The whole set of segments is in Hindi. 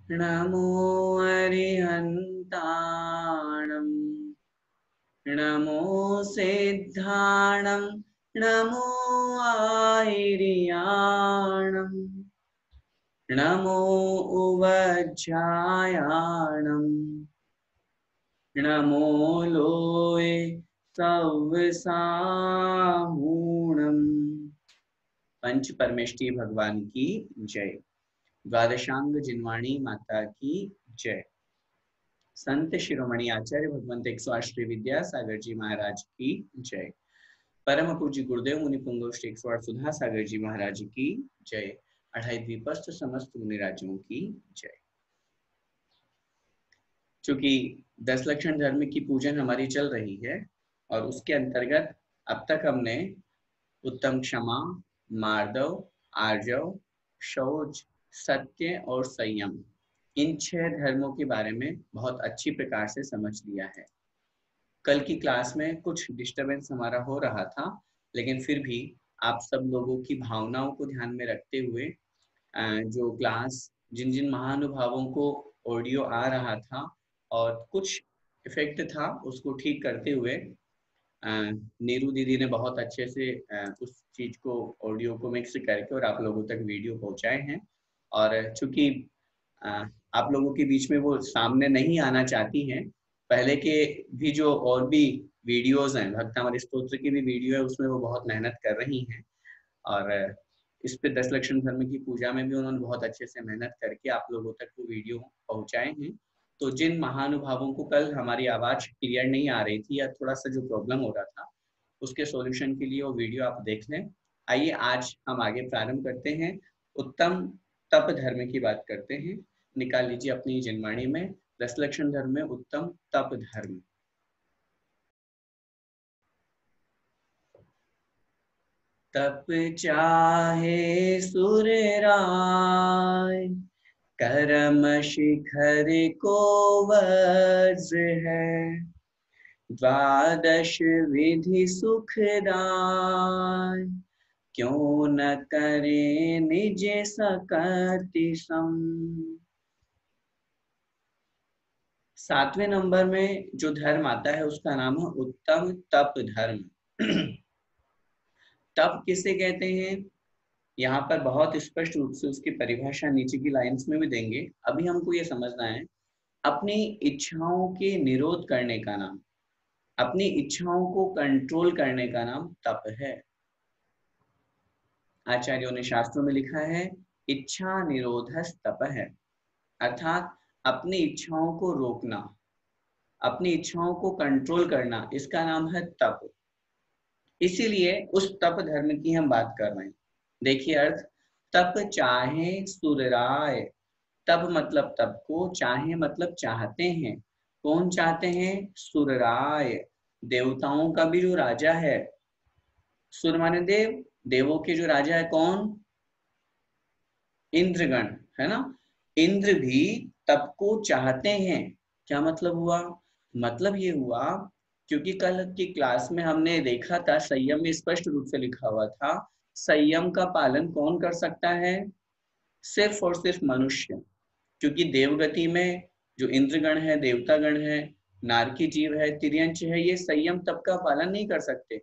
नमो अरिहन्ताणं नमो सिद्धाणं नमो आयर्याणं नमो उवज्झायाणं नमो लोये सव्साहूणम्। पंच परमेष्ठी भगवान की जय। द्वादशांग जिनवाणी माता की जय। संत शिरोमणि आचार्य भगवंत 108 श्री विद्यासागर जी महाराज की जय। परम पूज्य गुरुदेव मुनि पुंगव श्री 108 सुधा सागर जी महाराज की जय। अढ़ाई द्वीपस्थ समस्त मुनि राज्यों की जय। चूंकि 10 लक्षण धर्म की पूजन हमारी चल रही है और उसके अंतर्गत अब तक हमने उत्तम क्षमा, मार्दव, आर्जव, शौच, सत्य और संयम, इन 6 धर्मों के बारे में बहुत अच्छी प्रकार से समझ लिया है। कल की क्लास में कुछ डिस्टरबेंस हमारा हो रहा था, लेकिन फिर भी आप सब लोगों की भावनाओं को ध्यान में रखते हुए जो क्लास जिन जिन महानुभावों को ऑडियो आ रहा था और कुछ इफेक्ट था उसको ठीक करते हुए नीरू दीदी ने बहुत अच्छे से उस चीज को ऑडियो को मिक्स करके और आप लोगों तक वीडियो पहुंचाए हैं। और चूंकि आप लोगों के बीच में वो सामने नहीं आना चाहती हैं, पहले के भी जो और भी वीडियोस हैं, भक्तामृत स्तोत्र की भी वीडियो है, उसमें वो बहुत मेहनत कर रही हैं और इस पे 10 लक्षण धर्म की पूजा में भी उन्होंने बहुत अच्छे से मेहनत करके आप लोगों तक वो वीडियो पहुंचाए हैं। तो जिन महानुभावों को कल हमारी आवाज क्लियर नहीं आ रही थी या थोड़ा सा जो प्रॉब्लम हो रहा था, उसके सॉल्यूशन के लिए वो वीडियो आप देख लें। आइए आज हम आगे प्रारंभ करते हैं। उत्तम तप धर्म की बात करते हैं। निकाल लीजिए अपनी जनवाणी में 10 लक्षण धर्म में उत्तम तप धर्म। तप चाहे सुर राय, कर्म शिखर को वज है, द्वादश विधि सुखदाय, क्यों न करे निज सकति सम। 7वें नंबर में जो धर्म आता है उसका नाम है उत्तम तप धर्म। तप किसे कहते हैं, यहाँ पर बहुत स्पष्ट रूप से उसकी परिभाषा नीचे की लाइंस में भी देंगे। अभी हमको ये समझना है, अपनी इच्छाओं के निरोध करने का नाम, अपनी इच्छाओं को कंट्रोल करने का नाम तप है। आचार्यों ने शास्त्रों में लिखा है इच्छा निरोधस तप है, अर्थात अपनी इच्छाओं को रोकना, अपनी इच्छाओं को कंट्रोल करना, इसका नाम है तप। इसीलिए उस तप धर्म की हम बात कर रहे हैं। देखिए अर्थ, तप चाहे सुरराय। तप मतलब तप को, चाहे मतलब चाहते हैं। कौन चाहते हैं? सुरराय, देवताओं का भी जो राजा है। सुर माने देव, देवों के जो राजा है कौन? इंद्रगण, है ना। इंद्र भी तप को चाहते हैं। क्या मतलब हुआ? मतलब ये हुआ, क्योंकि कल की क्लास में हमने देखा था संयम में स्पष्ट रूप से लिखा हुआ था, संयम का पालन कौन कर सकता है? सिर्फ और सिर्फ मनुष्य। क्योंकि देवगति में जो इंद्रगण है, देवतागण है, नारकी जीव है, तिर्यंच है, ये संयम तप का पालन नहीं कर सकते।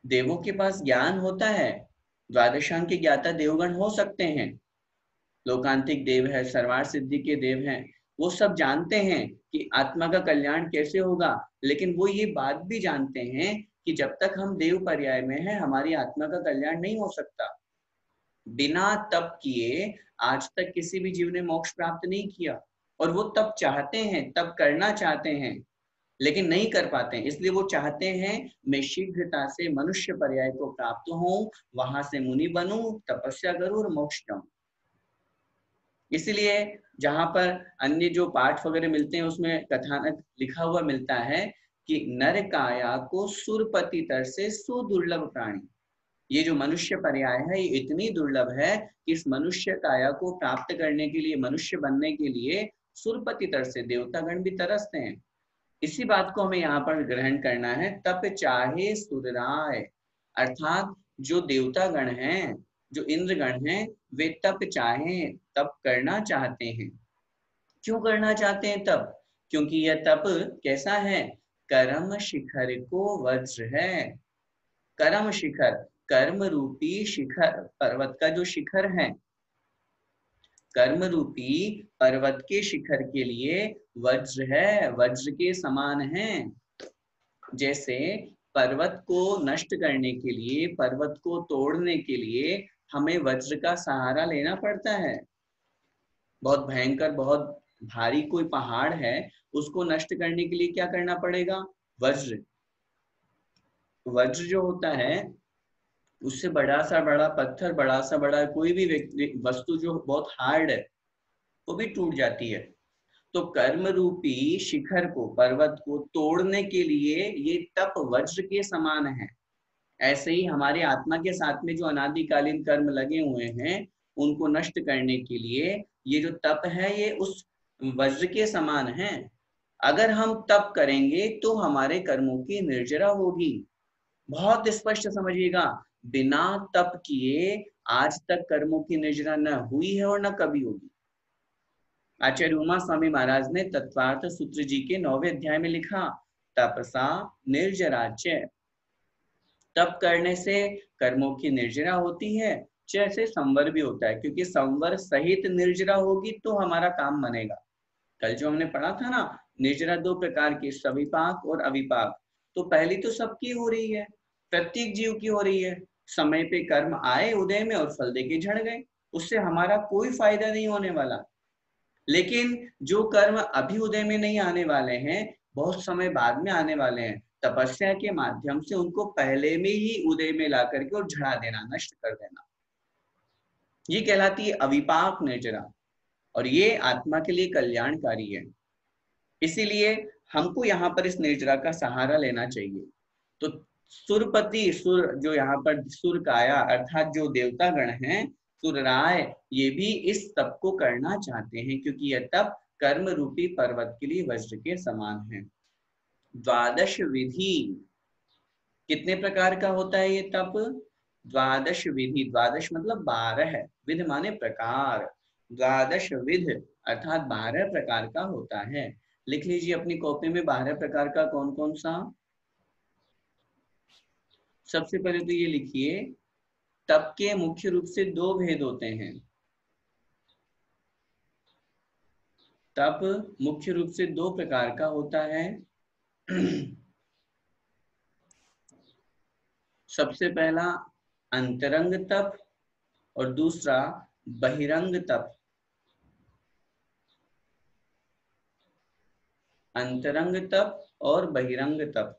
देवों के पास ज्ञान होता है, द्वादशांग के ज्ञाता देवगण हो सकते हैं, लोकांतिक देव है, सर्वार सिद्धि के देव हैं, वो सब जानते हैं कि आत्मा का कल्याण कैसे होगा। लेकिन वो ये बात भी जानते हैं कि जब तक हम देव पर्याय में हैं, हमारी आत्मा का कल्याण नहीं हो सकता। बिना तप किए आज तक किसी भी जीव ने मोक्ष प्राप्त नहीं किया। और वो तप चाहते हैं, तप करना चाहते हैं, लेकिन नहीं कर पाते हैं। इसलिए वो चाहते हैं मैं शीघ्रता से मनुष्य पर्याय को प्राप्त हूं, वहां से मुनि बनूं, तपस्या करूं और मोक्ष जाऊं। इसलिए जहां पर अन्य जो पाठ वगैरह मिलते हैं उसमें कथानक लिखा हुआ मिलता है कि नर काया को सुरपति तर से सुदुर्लभ प्राणी। ये जो मनुष्य पर्याय है ये इतनी दुर्लभ है कि इस मनुष्य काया को प्राप्त करने के लिए, मनुष्य बनने के लिए सुरपति तर से देवतागण भी तरसते हैं। इसी बात को हमें यहाँ पर ग्रहण करना है। तप चाहे सुरराय, अर्थात जो देवतागण हैं, जो इंद्रगण हैं, वे तप चाहे, तप करना चाहते हैं। क्यों करना चाहते हैं तप? क्योंकि यह तप कैसा है? कर्म शिखर को वज्र है। कर्म शिखर, कर्म रूपी शिखर, पर्वत का जो शिखर है, कर्म रूपी पर्वत के शिखर के लिए वज्र है, वज्र के समान है। जैसे पर्वत को नष्ट करने के लिए, पर्वत को तोड़ने के लिए हमें वज्र का सहारा लेना पड़ता है। बहुत भयंकर, बहुत भारी कोई पहाड़ है, उसको नष्ट करने के लिए क्या करना पड़ेगा? वज्र। वज्र जो होता है, उससे बड़ा सा बड़ा पत्थर, बड़ा सा बड़ा कोई भी वस्तु जो बहुत हार्ड है, वो भी टूट जाती है। तो कर्म रूपी शिखर को, पर्वत को तोड़ने के लिए ये तप वज्र के समान है। ऐसे ही हमारे आत्मा के साथ में जो अनादिकालीन कर्म लगे हुए हैं, उनको नष्ट करने के लिए ये जो तप है, ये उस वज्र के समान है। अगर हम तप करेंगे तो हमारे कर्मों की निर्जरा होगी। बहुत स्पष्ट समझिएगा, बिना तप किए आज तक कर्मों की निर्जरा न हुई है और न कभी होगी। आचार्य उमा स्वामी महाराज ने तत्वार्थ सूत्र जी के 9वें अध्याय में लिखा, तपसा निर्जराच्य। तप करने से कर्मों की निर्जरा होती है, जैसे संवर भी होता है, क्योंकि संवर सहित निर्जरा होगी तो हमारा काम बनेगा। कल जो हमने पढ़ा था ना, निर्जरा 2 प्रकार की, सविपाक और अविपाक। तो पहली तो सबकी हो रही है, प्रत्येक जीव की हो रही है। समय पे कर्म आए उदय में और फल देके झड़ गए, उससे हमारा कोई फायदा नहीं होने वाला। लेकिन जो कर्म अभी उदय में नहीं आने वाले हैं, बहुत समय बाद में आने वाले हैं, तपस्या के माध्यम से उनको पहले में ही उदय में ला करके और झड़ा देना, नष्ट कर देना, ये कहलाती है अविपाक निर्जरा। और ये आत्मा के लिए कल्याणकारी है। इसीलिए हमको यहाँ पर इस निर्जरा का सहारा लेना चाहिए। तो सुरपति, सुर जो यहाँ पर सुर काया अर्थात जो देवता गण हैं, सुरराय, ये भी इस तप को करना चाहते हैं, क्योंकि यह तप कर्म रूपी पर्वत के लिए वज्र के समान है। द्वादश विधि, कितने प्रकार का होता है ये तप? द्वादश विधि, द्वादश मतलब 12, विध माने प्रकार, द्वादश विध अर्थात 12 प्रकार का होता है। लिख लीजिए अपनी कॉपी में 12 प्रकार का कौन कौन सा। सबसे पहले तो ये लिखिए, तप के मुख्य रूप से 2 भेद होते हैं। तप मुख्य रूप से 2 प्रकार का होता है। सबसे पहला अंतरंग तप और दूसरा बहिरंग तप। अंतरंग तप और बहिरंग तप।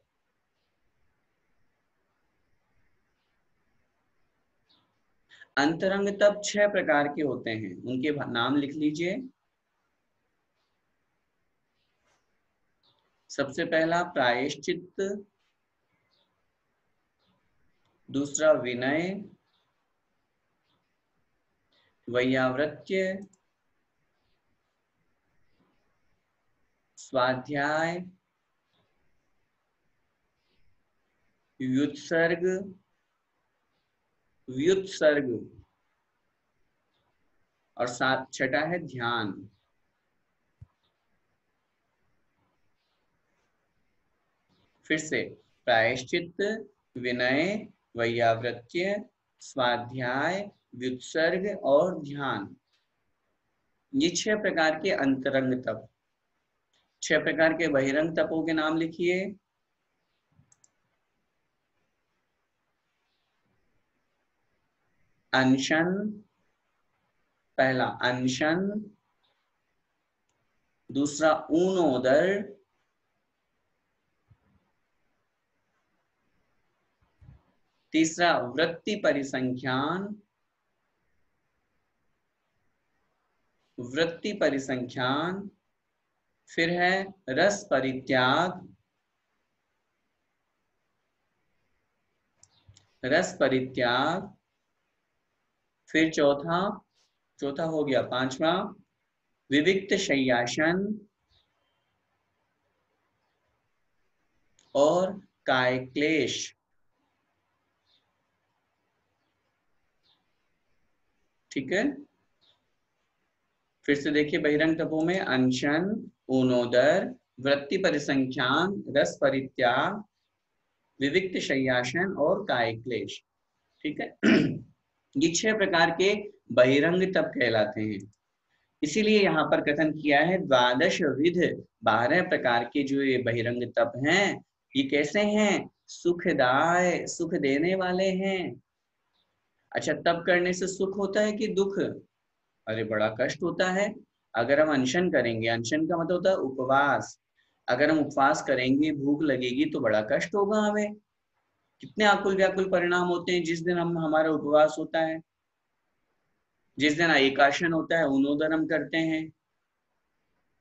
अंतरंग तप 6 प्रकार के होते हैं, उनके नाम लिख लीजिए। सबसे पहला प्रायश्चित्त, दूसरा विनय, वैयावृत्य, स्वाध्याय, व्युत्सर्ग, व्युत्सर्ग और छठा है ध्यान। फिर से, प्रायश्चित्त, विनय, वैयावृत्य, स्वाध्याय, व्युत्सर्ग और ध्यान, ये 6 प्रकार के अंतरंग तप। 6 प्रकार के बहिरंग तपों के नाम लिखिए। अनशन, पहला अनशन, दूसरा ऊनोदर, तीसरा वृत्ति परिसंख्यान, वृत्ति परिसंख्यान, फिर है रस परित्याग, रस परित्याग, फिर चौथा, चौथा हो गया, पांचवा विविक्त शय्यासन और काय क्लेश। ठीक है। फिर से देखिए बहिरंग तपों में अनशन, ऊनोदर, वृत्ति परिसंख्यान, रस परित्याग, विविक्त शय्यासन और काय क्लेश। ठीक है। ये 6 प्रकार के बहिरंग तप कहलाते हैं। इसीलिए यहाँ पर कथन किया है 12 विध, 12 प्रकार के जो ये बहिरंग तप हैं, ये कैसे हैं? सुखदाय, सुख देने वाले हैं। अच्छा, तप करने से सुख होता है कि दुख? अरे बड़ा कष्ट होता है। अगर हम अनशन करेंगे, अनशन का मतलब होता है उपवास, अगर हम उपवास करेंगे, भूख लगेगी तो बड़ा कष्ट होगा हमें। कितने आकुल व्याकुल परिणाम होते हैं जिस दिन हम हमारा उपवास होता है, जिस दिन एकाशन होता है, उनोदर हम करते हैं,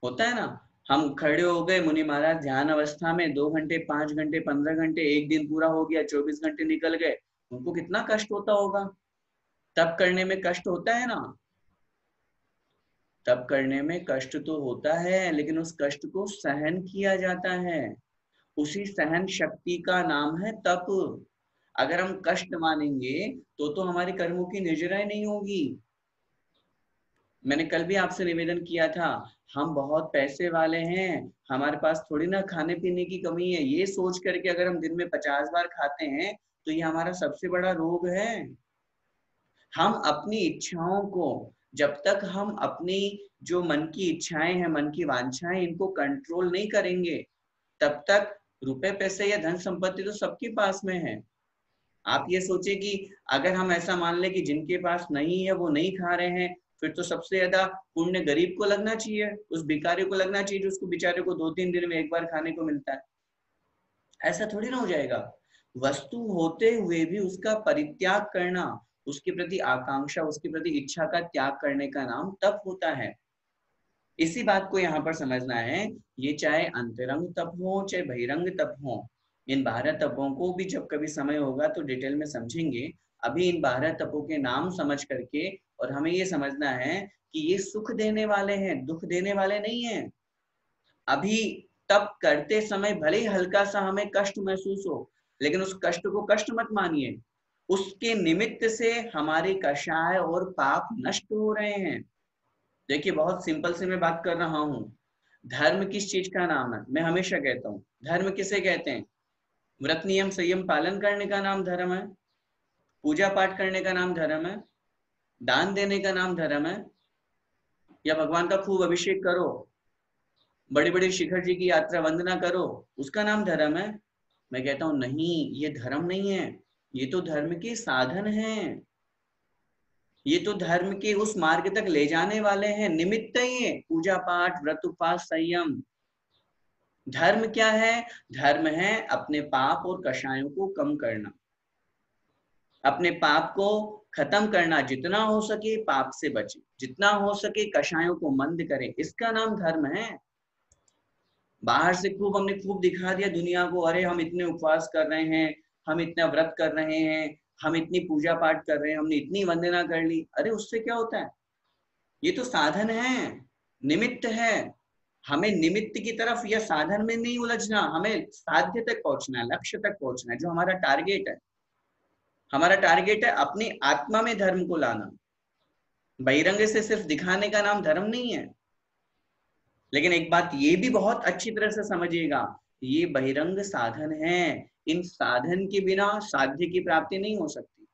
होता है ना। हम खड़े हो गए मुनि महाराज ध्यान अवस्था में 2 घंटे, 5 घंटे, 15 घंटे, एक दिन पूरा हो गया, 24 घंटे निकल गए, उनको कितना कष्ट होता होगा। तप करने में कष्ट होता है ना, तप करने में कष्ट तो होता है, लेकिन उस कष्ट को सहन किया जाता है। उसी सहन शक्ति का नाम है तप। अगर हम कष्ट मानेंगे तो हमारे कर्मों की निजराई नहीं होगी। मैंने कल भी आपसे निवेदन किया था, हम बहुत पैसे वाले हैं, हमारे पास थोड़ी ना खाने पीने की कमी है, ये सोच करके अगर हम दिन में 50 बार खाते हैं तो ये हमारा सबसे बड़ा रोग है। हम अपनी इच्छाओं को, जब तक हम अपनी जो मन की इच्छाएं हैं, मन की वांछाएं, इनको कंट्रोल नहीं करेंगे, तब तक रुपए पैसे या धन संपत्ति तो सबके पास में है। आप ये सोचे कि अगर हम ऐसा मान ले कि जिनके पास नहीं है वो नहीं खा रहे हैं, फिर तो सबसे ज्यादा पुण्य गरीब को लगना चाहिए, उस भिखारी को लगना चाहिए जो उसको बेचारे को 2-3 दिन में एक बार खाने को मिलता है। ऐसा थोड़ी ना हो जाएगा। वस्तु होते हुए भी उसका परित्याग करना, उसके प्रति आकांक्षा, उसके प्रति इच्छा का त्याग करने का नाम तप होता है। इसी बात को यहाँ पर समझना है। ये चाहे अंतरंग तप हो चाहे बहिरंग तप हो, इन 12 तपों को भी जब कभी समय होगा तो डिटेल में समझेंगे। अभी इन 12 तपों के नाम समझ करके, और हमें ये समझना है कि ये सुख देने वाले हैं, दुख देने वाले नहीं हैं। अभी तप करते समय भले ही हल्का सा हमें कष्ट महसूस हो, लेकिन उस कष्ट को कष्ट मत मानिए। उसके निमित्त से हमारे कषाय और पाप नष्ट हो रहे हैं। देखिए बहुत सिंपल से मैं बात कर रहा हूँ। धर्म किस चीज का नाम है? मैं हमेशा कहता हूँ, धर्म किसे कहते हैं? व्रत नियम संयम पालन करने का नाम धर्म है, पूजा पाठ करने का नाम धर्म है, दान देने का नाम धर्म है, या भगवान का खूब अभिषेक करो, बड़े बड़े शिखर जी की यात्रा वंदना करो, उसका नाम धर्म है? मैं कहता हूँ नहीं, ये धर्म नहीं है, ये तो धर्म के साधन हैं। ये तो धर्म के उस मार्ग तक ले जाने वाले हैं, निमित्त ही है। पूजा पाठ, व्रत उपवास संयम। धर्म क्या है? धर्म है अपने पाप और कषायों को कम करना, अपने पाप को खत्म करना, जितना हो सके पाप से बचे, जितना हो सके कषायों को मंद करें, इसका नाम धर्म है। बाहर से खूब हमने खूब दिखा दिया दुनिया को, अरे हम इतने उपवास कर रहे हैं, हम इतना व्रत कर रहे हैं, हम इतनी पूजा पाठ कर रहे हैं, हमने इतनी वंदना कर ली। अरे उससे क्या होता है? ये तो साधन है, निमित्त है। हमें निमित्त की तरफ या साधन में नहीं उलझना, हमें साध्य तक पहुंचना है, लक्ष्य तक पहुंचना है, जो हमारा टारगेट है। हमारा टारगेट है अपनी आत्मा में धर्म को लाना। बहिरंग से सिर्फ दिखाने का नाम धर्म नहीं है। लेकिन एक बात ये भी बहुत अच्छी तरह से समझिएगा, ये बहिरंग साधन है, इन साधन के बिना साध्य की प्राप्ति नहीं हो सकती।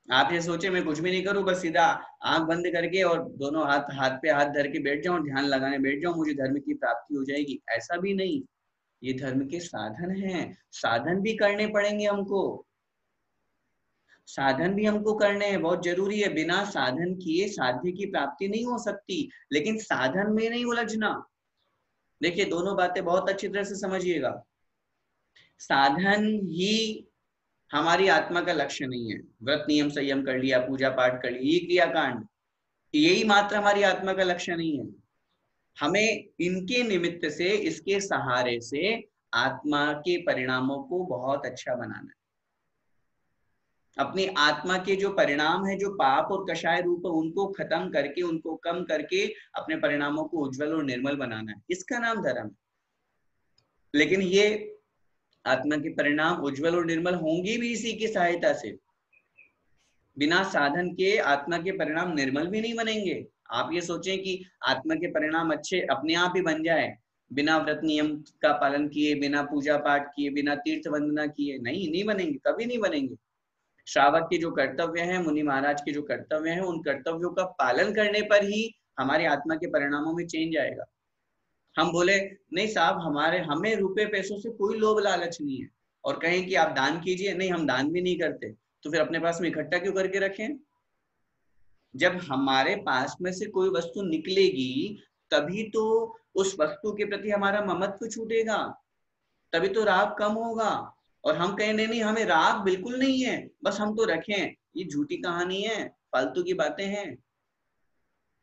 आप ये सोचे मैं कुछ भी नहीं करूं, बस सीधा आंख बंद करके और दोनों हाथ हाथ पे हाथ धर के बैठ जाऊं, ध्यान लगाने बैठ जाऊं, मुझे धर्म की प्राप्ति हो जाएगी, ऐसा भी नहीं। ये धर्म के साधन हैं, साधन भी करने पड़ेंगे हमको, साधन भी हमको करने हैं, बहुत जरूरी है। बिना साधन किए साध्य की प्राप्ति नहीं हो सकती, लेकिन साधन में नहीं उलझना। देखिए दोनों बातें बहुत अच्छी तरह से समझिएगा। साधन ही हमारी आत्मा का लक्ष्य नहीं है। व्रत नियम संयम कर लिया, पूजा पाठ कर लिया, ये क्रियाकांड, यही मात्र हमारी आत्मा का लक्ष्य नहीं है। हमें इनके निमित्त से, इसके सहारे से आत्मा के परिणामों को बहुत अच्छा बनाना है। अपनी आत्मा के जो परिणाम है, जो पाप और कषाय रूप है, उनको खत्म करके, उनको कम करके अपने परिणामों को उज्जवल और निर्मल बनाना है, इसका नाम धर्म है। लेकिन ये आत्मा के परिणाम उज्जवल और निर्मल होंगे भी इसी की सहायता से। बिना साधन के आत्मा के परिणाम निर्मल भी नहीं बनेंगे। आप ये सोचें कि आत्मा के परिणाम अच्छे अपने आप ही बन जाए, बिना व्रत नियम का पालन किए, बिना पूजा पाठ किए, बिना तीर्थ वंदना किए, नहीं बनेंगे, कभी नहीं बनेंगे। श्रावक के जो कर्तव्य हैं, मुनि महाराज के जो कर्तव्य हैं, उन कर्तव्यों का पालन करने पर ही हमारी आत्मा के परिणामों में चेंज आएगा। हम बोले नहीं साहब हमें रुपए पैसों से कोई लोभ लालच नहीं है, और कहें कि आप दान कीजिए, नहीं हम दान भी नहीं करते, तो फिर अपने पास में इकट्ठा क्यों करके रखें? जब हमारे पास में से कोई वस्तु निकलेगी तभी तो उस वस्तु के प्रति हमारा ममत्व छूटेगा, तभी तो राग कम होगा। और हम कहें नहीं नहीं हमें राग बिल्कुल नहीं है, बस हम तो रखें, ये झूठी कहानी है, फालतू की बातें हैं।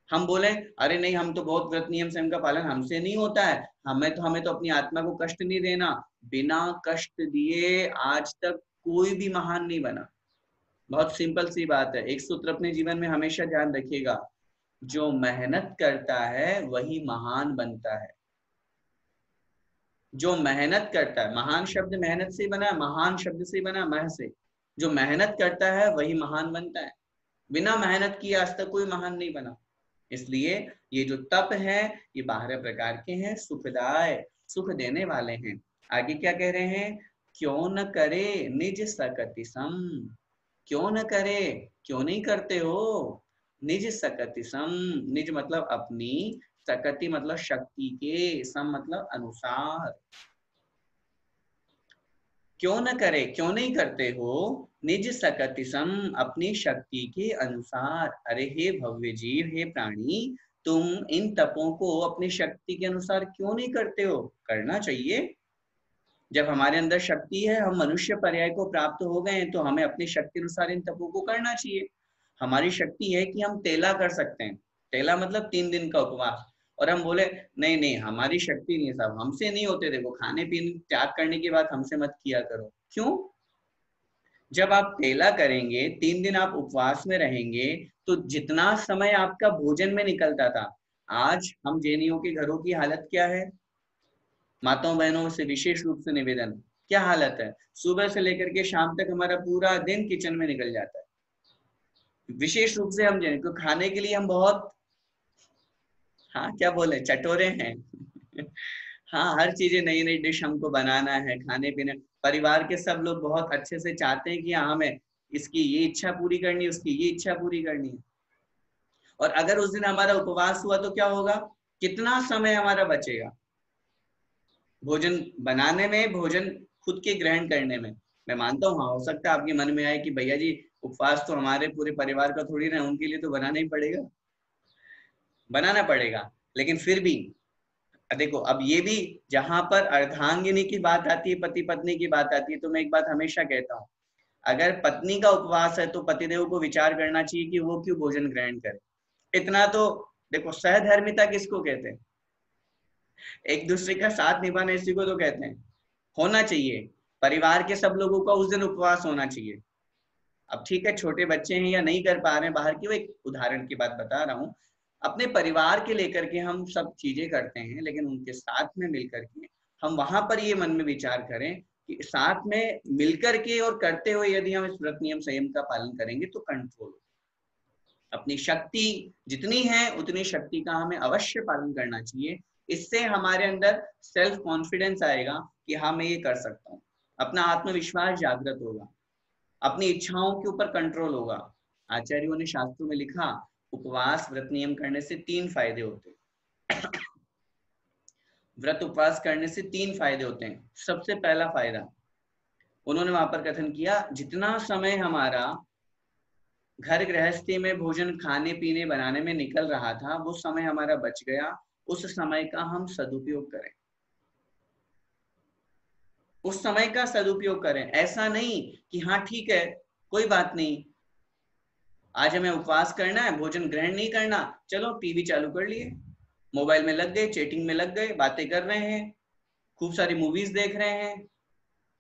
हम बोले अरे नहीं हम तो बहुत व्रत नियम संयम का पालन हमसे नहीं होता है, हमें तो अपनी आत्मा को कष्ट नहीं देना। बिना कष्ट दिए आज तक कोई भी महान नहीं बना। बहुत सिंपल सी बात है, एक सूत्र अपने जीवन में हमेशा ध्यान रखिएगा, जो मेहनत करता है वही महान बनता है। जो मेहनत करता है, महान शब्द मेहनत से बना, महान शब्द से बना, मह से, जो मेहनत करता है वही महान बनता है। बिना मेहनत किए आज तक कोई महान नहीं बना। इसलिए ये जो तप है ये 12 प्रकार के हैं, सुखदाय, सुख देने वाले हैं। आगे क्या कह रहे हैं? क्यों न करे निज सकति सम, क्यों न करे, क्यों नहीं करते हो? निज सकति सम, निज मतलब अपनी, सकति मतलब शक्ति के, सम मतलब अनुसार। क्यों न करे, क्यों नहीं करते हो? निज सकति सम, अपनी शक्ति के अनुसार। अरे हे भव्य जीव, हे प्राणी, तुम इन तपों को अपनी शक्ति के अनुसार क्यों नहीं करते हो? करना चाहिए। जब हमारे अंदर शक्ति है, हम मनुष्य पर्याय को प्राप्त हो गए हैं, तो हमें अपनी शक्ति अनुसार इन तपों को करना चाहिए। हमारी शक्ति है कि हम तेला कर सकते हैं, तेला मतलब 3 दिन का उपवास, और हम बोले नहीं नहीं हमारी शक्ति नहीं है साहब, हमसे नहीं होते, देखो खाने पीने त्याग करने की बात हमसे मत किया करो। क्यों? जब आप तेला करेंगे, 3 दिन आप उपवास में रहेंगे, तो जितना समय आपका भोजन में निकलता था, आज हम जैनियों के घरों की हालत क्या है? माताओं बहनों से विशेष रूप से निवेदन, क्या हालत है? सुबह से लेकर के शाम तक हमारा पूरा दिन किचन में निकल जाता है। विशेष रूप से हम जैन को खाने के लिए हम बहुत, हाँ क्या बोले, चटोरे हैं। हाँ, हर चीजें नई नई डिश हमको बनाना है, खाने पीने, परिवार के सब लोग बहुत अच्छे से चाहते हैं कि हाँ हमें इसकी ये इच्छा पूरी करनी है, उसकी ये इच्छा पूरी करनी है। और अगर उस दिन हमारा उपवास हुआ तो क्या होगा? कितना समय हमारा बचेगा भोजन बनाने में, भोजन खुद के ग्रहण करने में। मैं मानता हूँ हाँ, हो सकता है आपके मन में आए कि भैया जी उपवास तो हमारे पूरे परिवार का थोड़ी ना, उनके लिए तो बनाना ही पड़ेगा, बनाना पड़ेगा। लेकिन फिर भी देखो, अब ये भी जहां पर अर्धांगिनी की बात आती है, पति पत्नी की बात आती है, तो मैं एक बात हमेशा कहता हूँ, अगर पत्नी का उपवास है तो पतिदेव को विचार करना चाहिए कि वो क्यों भोजन ग्रहण करे। इतना तो देखो, सहधर्मिता किसको कहते हैं? एक दूसरे का साथ निभाना इसी को तो कहते हैं। होना चाहिए, परिवार के सब लोगों का उस दिन उपवास होना चाहिए। अब ठीक है, छोटे बच्चे हैं या नहीं कर पा रहे हैं बाहर की, वो एक उदाहरण की बात बता रहा हूँ। अपने परिवार के लेकर के हम सब चीजें करते हैं, लेकिन उनके साथ में मिलकर के हम वहां पर ये मन में विचार करें कि साथ में मिलकर के और करते हुए यदि हम इस व्रत नियम संयम का पालन करेंगे तो कंट्रोल, अपनी शक्ति जितनी है उतनी शक्ति का हमें अवश्य पालन करना चाहिए। इससे हमारे अंदर सेल्फ कॉन्फिडेंस आएगा कि हाँ मैं ये कर सकता हूँ, अपना आत्मविश्वास जागृत होगा, अपनी इच्छाओं के ऊपर कंट्रोल होगा। आचार्यों ने शास्त्रों में लिखा, उपवास व्रत नियम करने से 3 फायदे होते हैं। व्रत उपवास करने से 3 फायदे होते हैं। सबसे पहला फायदा उन्होंने वहां पर कथन किया, जितना समय हमारा घर गृहस्थी में भोजन खाने पीने बनाने में निकल रहा था, वो समय हमारा बच गया, उस समय का हम सदुपयोग करें, उस समय का सदुपयोग करें। ऐसा नहीं कि हाँ ठीक है कोई बात नहीं, आज हमें उपवास करना है, भोजन ग्रहण नहीं करना, चलो टीवी चालू कर लिए, मोबाइल में लग गए, चैटिंग में लग गए, बातें कर रहे हैं, खूब सारी मूवीज देख रहे हैं।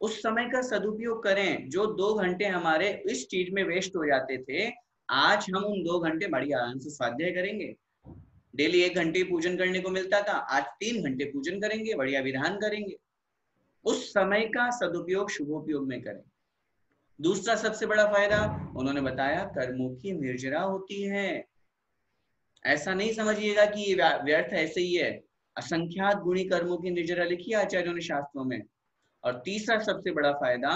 उस समय का सदुपयोग करें। जो 2 घंटे हमारे इस चीज में वेस्ट हो जाते थे, आज हम उन 2 घंटे बड़ी आराम से स्वाध्याय करेंगे। डेली 1 घंटे पूजन करने को मिलता था, आज 3 घंटे पूजन करेंगे, बढ़िया विधान करेंगे। उस समय का सदुपयोग शुभोपयोग में करें। दूसरा सबसे बड़ा फायदा उन्होंने बताया, कर्मों की निर्जरा होती है। ऐसा नहीं समझिएगा कि ये व्यर्थ ऐसे ही है। असंख्यात गुणी कर्मों की निर्जरा लिखी है आचार्यों ने शास्त्रों में। और तीसरा सबसे बड़ा फायदा,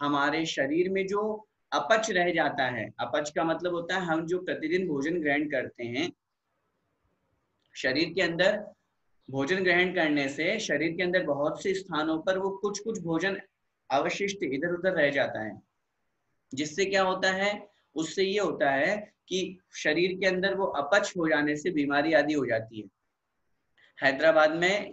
हमारे शरीर में जो अपच रह जाता है, अपच का मतलब होता है हम जो प्रतिदिन भोजन ग्रहण करते हैं, शरीर के अंदर भोजन ग्रहण करने से शरीर के अंदर बहुत से स्थानों पर वो कुछ कुछ भोजन अवशिष्ट इधर उधर रह जाता है, जिससे क्या होता है, उससे ये होता है कि शरीर के अंदर वो अपच हो जाने से बीमारी आदि हो जाती है। हैदराबाद में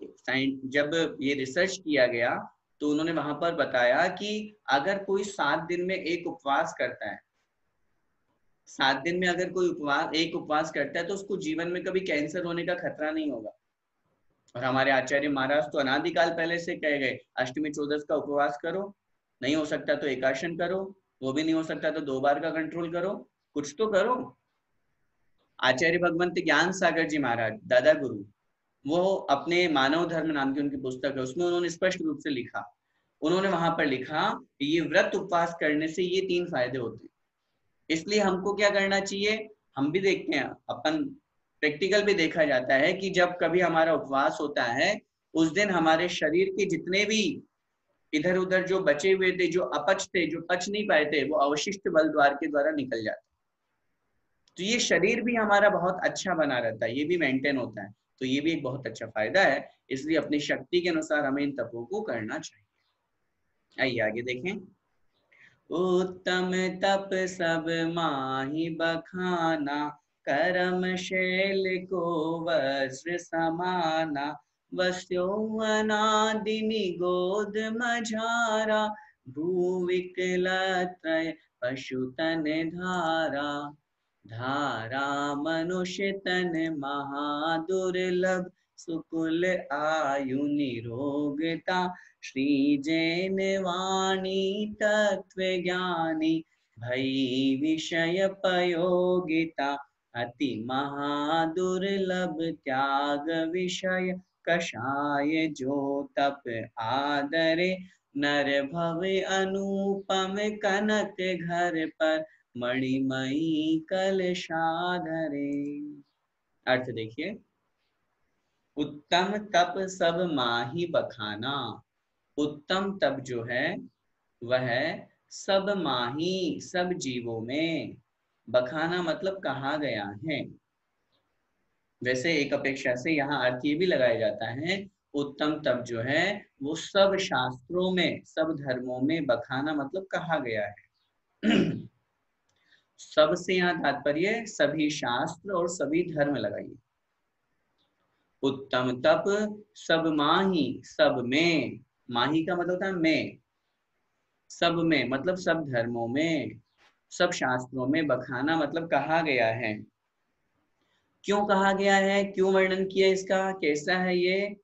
जब ये रिसर्च किया गया तो उन्होंने वहां पर बताया कि अगर कोई 7 दिन में एक उपवास करता है, 7 दिन में अगर कोई एक उपवास करता है तो उसको जीवन में कभी कैंसर होने का खतरा नहीं होगा। और हमारे आचार्य महाराज तो अनादिकाल पहले से कह गए, अष्टमी चौदस का उपवास करो, नहीं हो सकता तो एकाशन करो, वो भी नहीं हो सकता तो 2 बार का कंट्रोल करो, कुछ तो करो। आचार्य भगवंत ज्ञान सागर जी महाराज दादा गुरु, वो अपने मानव धर्म नाम की उनकी पुस्तक है, उसमें उन्होंने स्पष्ट रूप से लिखा, उन्होंने वहां पर लिखा कि ये व्रत उपवास करने से ये 3 फायदे होते हैं। इसलिए हमको क्या करना चाहिए, हम भी देखते हैं, अपन प्रैक्टिकल भी देखा जाता है कि जब कभी हमारा उपवास होता है, उस दिन हमारे शरीर के जितने भी इधर उधर जो बचे हुए थे, जो अपच थे, जो पच नहीं पाए थे, वो अवशिष्ट बल द्वार के द्वारा निकल जाते। तो ये शरीर भी हमारा बहुत अच्छा बना रहता है, ये भी मेंटेन होता है। तो ये भी एक बहुत अच्छा फायदा है। इसलिए अपनी शक्ति के अनुसार हमें इन तपों को करना चाहिए। आइए आगे देखें। उत्तम तप सब माही बखाना, करम शैल को वज्र समाना। वस्यो अनादि गोद मझारा, भूविकल त्रय पशुतन धारा। धारा मनुष्य तन महादुर्लभ, सुकुल आयु निरोगता। श्री जैन वाणी तत्व ज्ञानी, भई विषय पयोगिता। अति महादुर्लभ त्याग विषय, कषाय जो तप आदरे। नर भव अनुपम कनक घर पर, मणिमयी कलशाधरे। अर्थ देखिए, उत्तम तप सब माही बखाना। उत्तम तप जो है वह सब माही, सब जीवों में, बखाना मतलब कहा गया है। वैसे एक अपेक्षा से यहाँ अर्थ ये भी लगाया जाता है, उत्तम तप जो है वो सब शास्त्रों में, सब धर्मों में, बखाना मतलब कहा गया है। सबसे यहाँ तात्पर्य सभी शास्त्र और सभी धर्म लगाइए। उत्तम तप सब माही, सब में, माही का मतलब था में, सब में मतलब सब धर्मों में, सब शास्त्रों में, बखाना मतलब कहा गया है। क्यों कहा गया है, क्यों वर्णन किया इसका, कैसा है ये,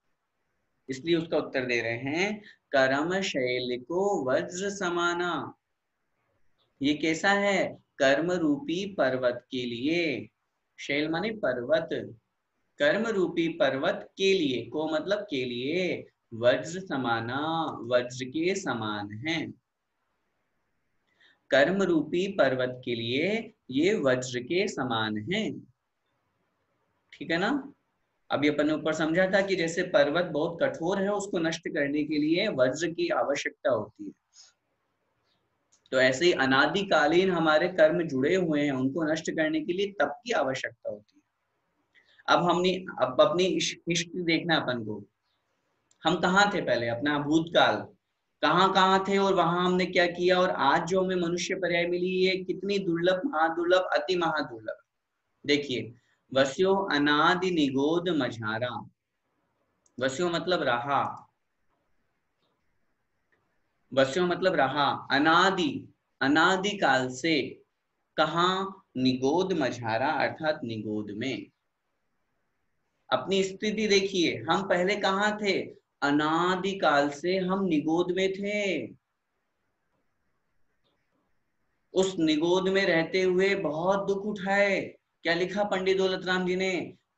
इसलिए उसका उत्तर दे रहे हैं। कर्म शैल को वज्र समाना। ये कैसा है, कर्म रूपी पर्वत के लिए, शैल माने पर्वत, कर्म रूपी पर्वत के लिए, को मतलब के लिए, वज्र समाना, वज्र के समान है। कर्म रूपी पर्वत के लिए ये वज्र के समान है। ठीक है ना। अभी अपन ने ऊपर समझा था कि जैसे पर्वत बहुत कठोर है, उसको नष्ट करने के लिए वज्र की आवश्यकता होती है, तो ऐसे ही अनादिकालीन हमारे कर्म जुड़े हुए हैं, उनको नष्ट करने के लिए तप की आवश्यकता होती है। अब अपनी हिस्ट्री देखना अपन को, हम कहाँ थे पहले, अपना भूतकाल कहाँ कहाँ थे और वहां हमने क्या किया, और आज जो हमें मनुष्य पर्याय मिली ये कितनी दुर्लभ, महादुर्लभ, अति महादुर्लभ। देखिए, वस्यो अनादि निगोद मझारा। वस्यो मतलब रहा, वस्यो मतलब रहा, अनादि, अनादि काल से, कहा, निगोद मझारा अर्थात निगोद में। अपनी स्थिति देखिए, हम पहले कहाँ थे, अनादि काल से हम निगोद में थे। उस निगोद में रहते हुए बहुत दुख उठाए। क्या लिखा पंडित दौलत राम जी ने,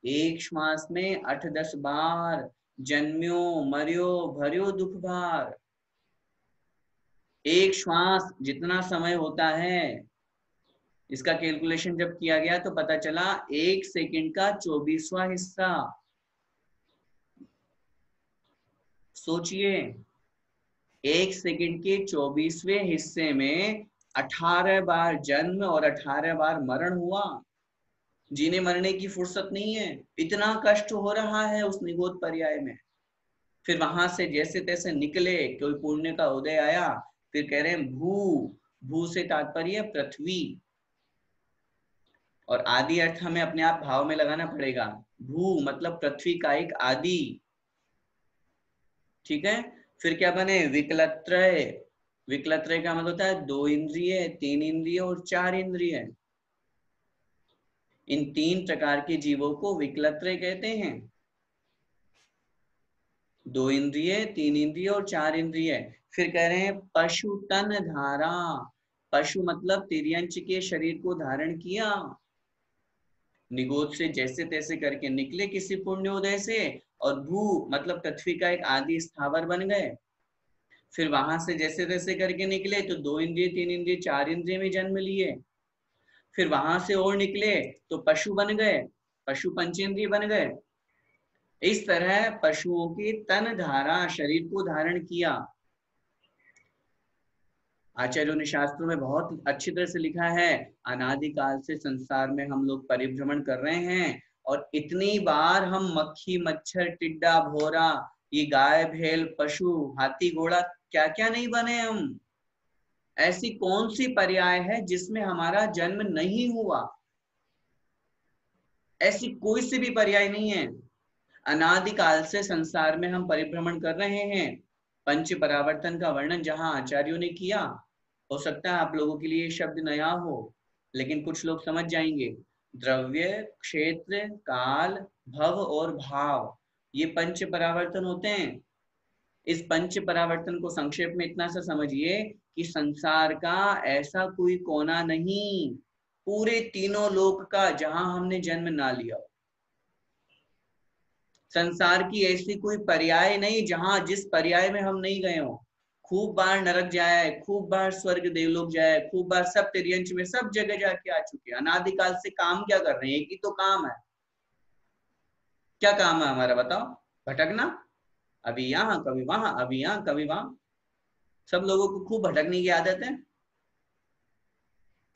एक श्वास में 8-10 बार जन्म्यो मर्यो भर्यो दुख भार। एक श्वास जितना समय होता है, इसका कैलकुलेशन जब किया गया तो पता चला 1 सेकंड का 24वां हिस्सा। सोचिए, 1 सेकंड के 24वें हिस्से में 18 बार जन्म और 18 बार मरण हुआ। जीने मरने की फुर्सत नहीं है, इतना कष्ट हो रहा है उस निगोद पर्याय में। फिर वहां से जैसे तैसे निकले, कोई पुण्य का उदय आया, फिर कह रहे हैं भू। भू से तात्पर्य पृथ्वी, और आदि अर्थ हमें अपने आप भाव में लगाना पड़ेगा। भू मतलब पृथ्वी का एक आदि। ठीक है। फिर क्या बने, विकलत्रय। विकलत्रय का मतलब होता है 2 इंद्रिय, 3 इंद्रिय और 4 इंद्रिय। इन 3 प्रकार के जीवों को विकलत्रय कहते हैं। 2 इंद्रिय, 3 इंद्रिय और 4 इंद्रिय। फिर कह रहे हैं पशु तन धारा। पशु मतलब तिर्यंच के शरीर को धारण किया। निगोद से जैसे तैसे करके निकले किसी पुण्योदय से, और भू मतलब पृथ्वी का एक आदि स्थावर बन गए। फिर वहां से जैसे तैसे करके निकले तो 2 इंद्रिय, 3 इंद्रिय, 4 इंद्रिय में जन्म लिए। फिर वहां से और निकले तो पशु बन गए, पशु पंचेंद्रिय बन गए। इस तरह पशुओं की तन धारा, शरीर को धारण किया। आचार्यों ने शास्त्रों में बहुत अच्छी तरह से लिखा है, अनादिकाल से संसार में हम लोग परिभ्रमण कर रहे हैं, और इतनी बार हम मक्खी, मच्छर, टिड्डा, भोरा, ये गाय, भेल, पशु, हाथी, घोड़ा, क्या क्या नहीं बने हम। ऐसी कौन सी पर्याय है जिसमें हमारा जन्म नहीं हुआ? ऐसी कोई सी भी पर्याय नहीं है। अनादिकाल से संसार में हम परिभ्रमण कर रहे हैं। पंच परावर्तन का वर्णन जहां आचार्यों ने किया, हो सकता है आप लोगों के लिए ये शब्द नया हो, लेकिन कुछ लोग समझ जाएंगे। द्रव्य, क्षेत्र, काल, भव और भाव, ये पंच परावर्तन होते हैं। इस पंच परावर्तन को संक्षेप में इतना सा समझिए कि संसार का ऐसा कोई कोना नहीं, पूरे तीनों लोक का, जहां हमने जन्म ना लिया। संसार की ऐसी कोई पर्याय नहीं जहां, जिस पर्याय में हम नहीं गए हो। खूब बार नरक जाए, खूब बार स्वर्ग देवलोक जाए, खूब बार सब तिर्यंच में सब जगह जाके आ चुके हैं। अनादिकाल से काम क्या कर रहे हैं? एक ही तो काम है। क्या काम है हमारा, बताओ? भटकना। अभी यहाँ कभी वहां, अभी यहाँ कभी वहां। सब लोगों को खूब भटकने की आदत है।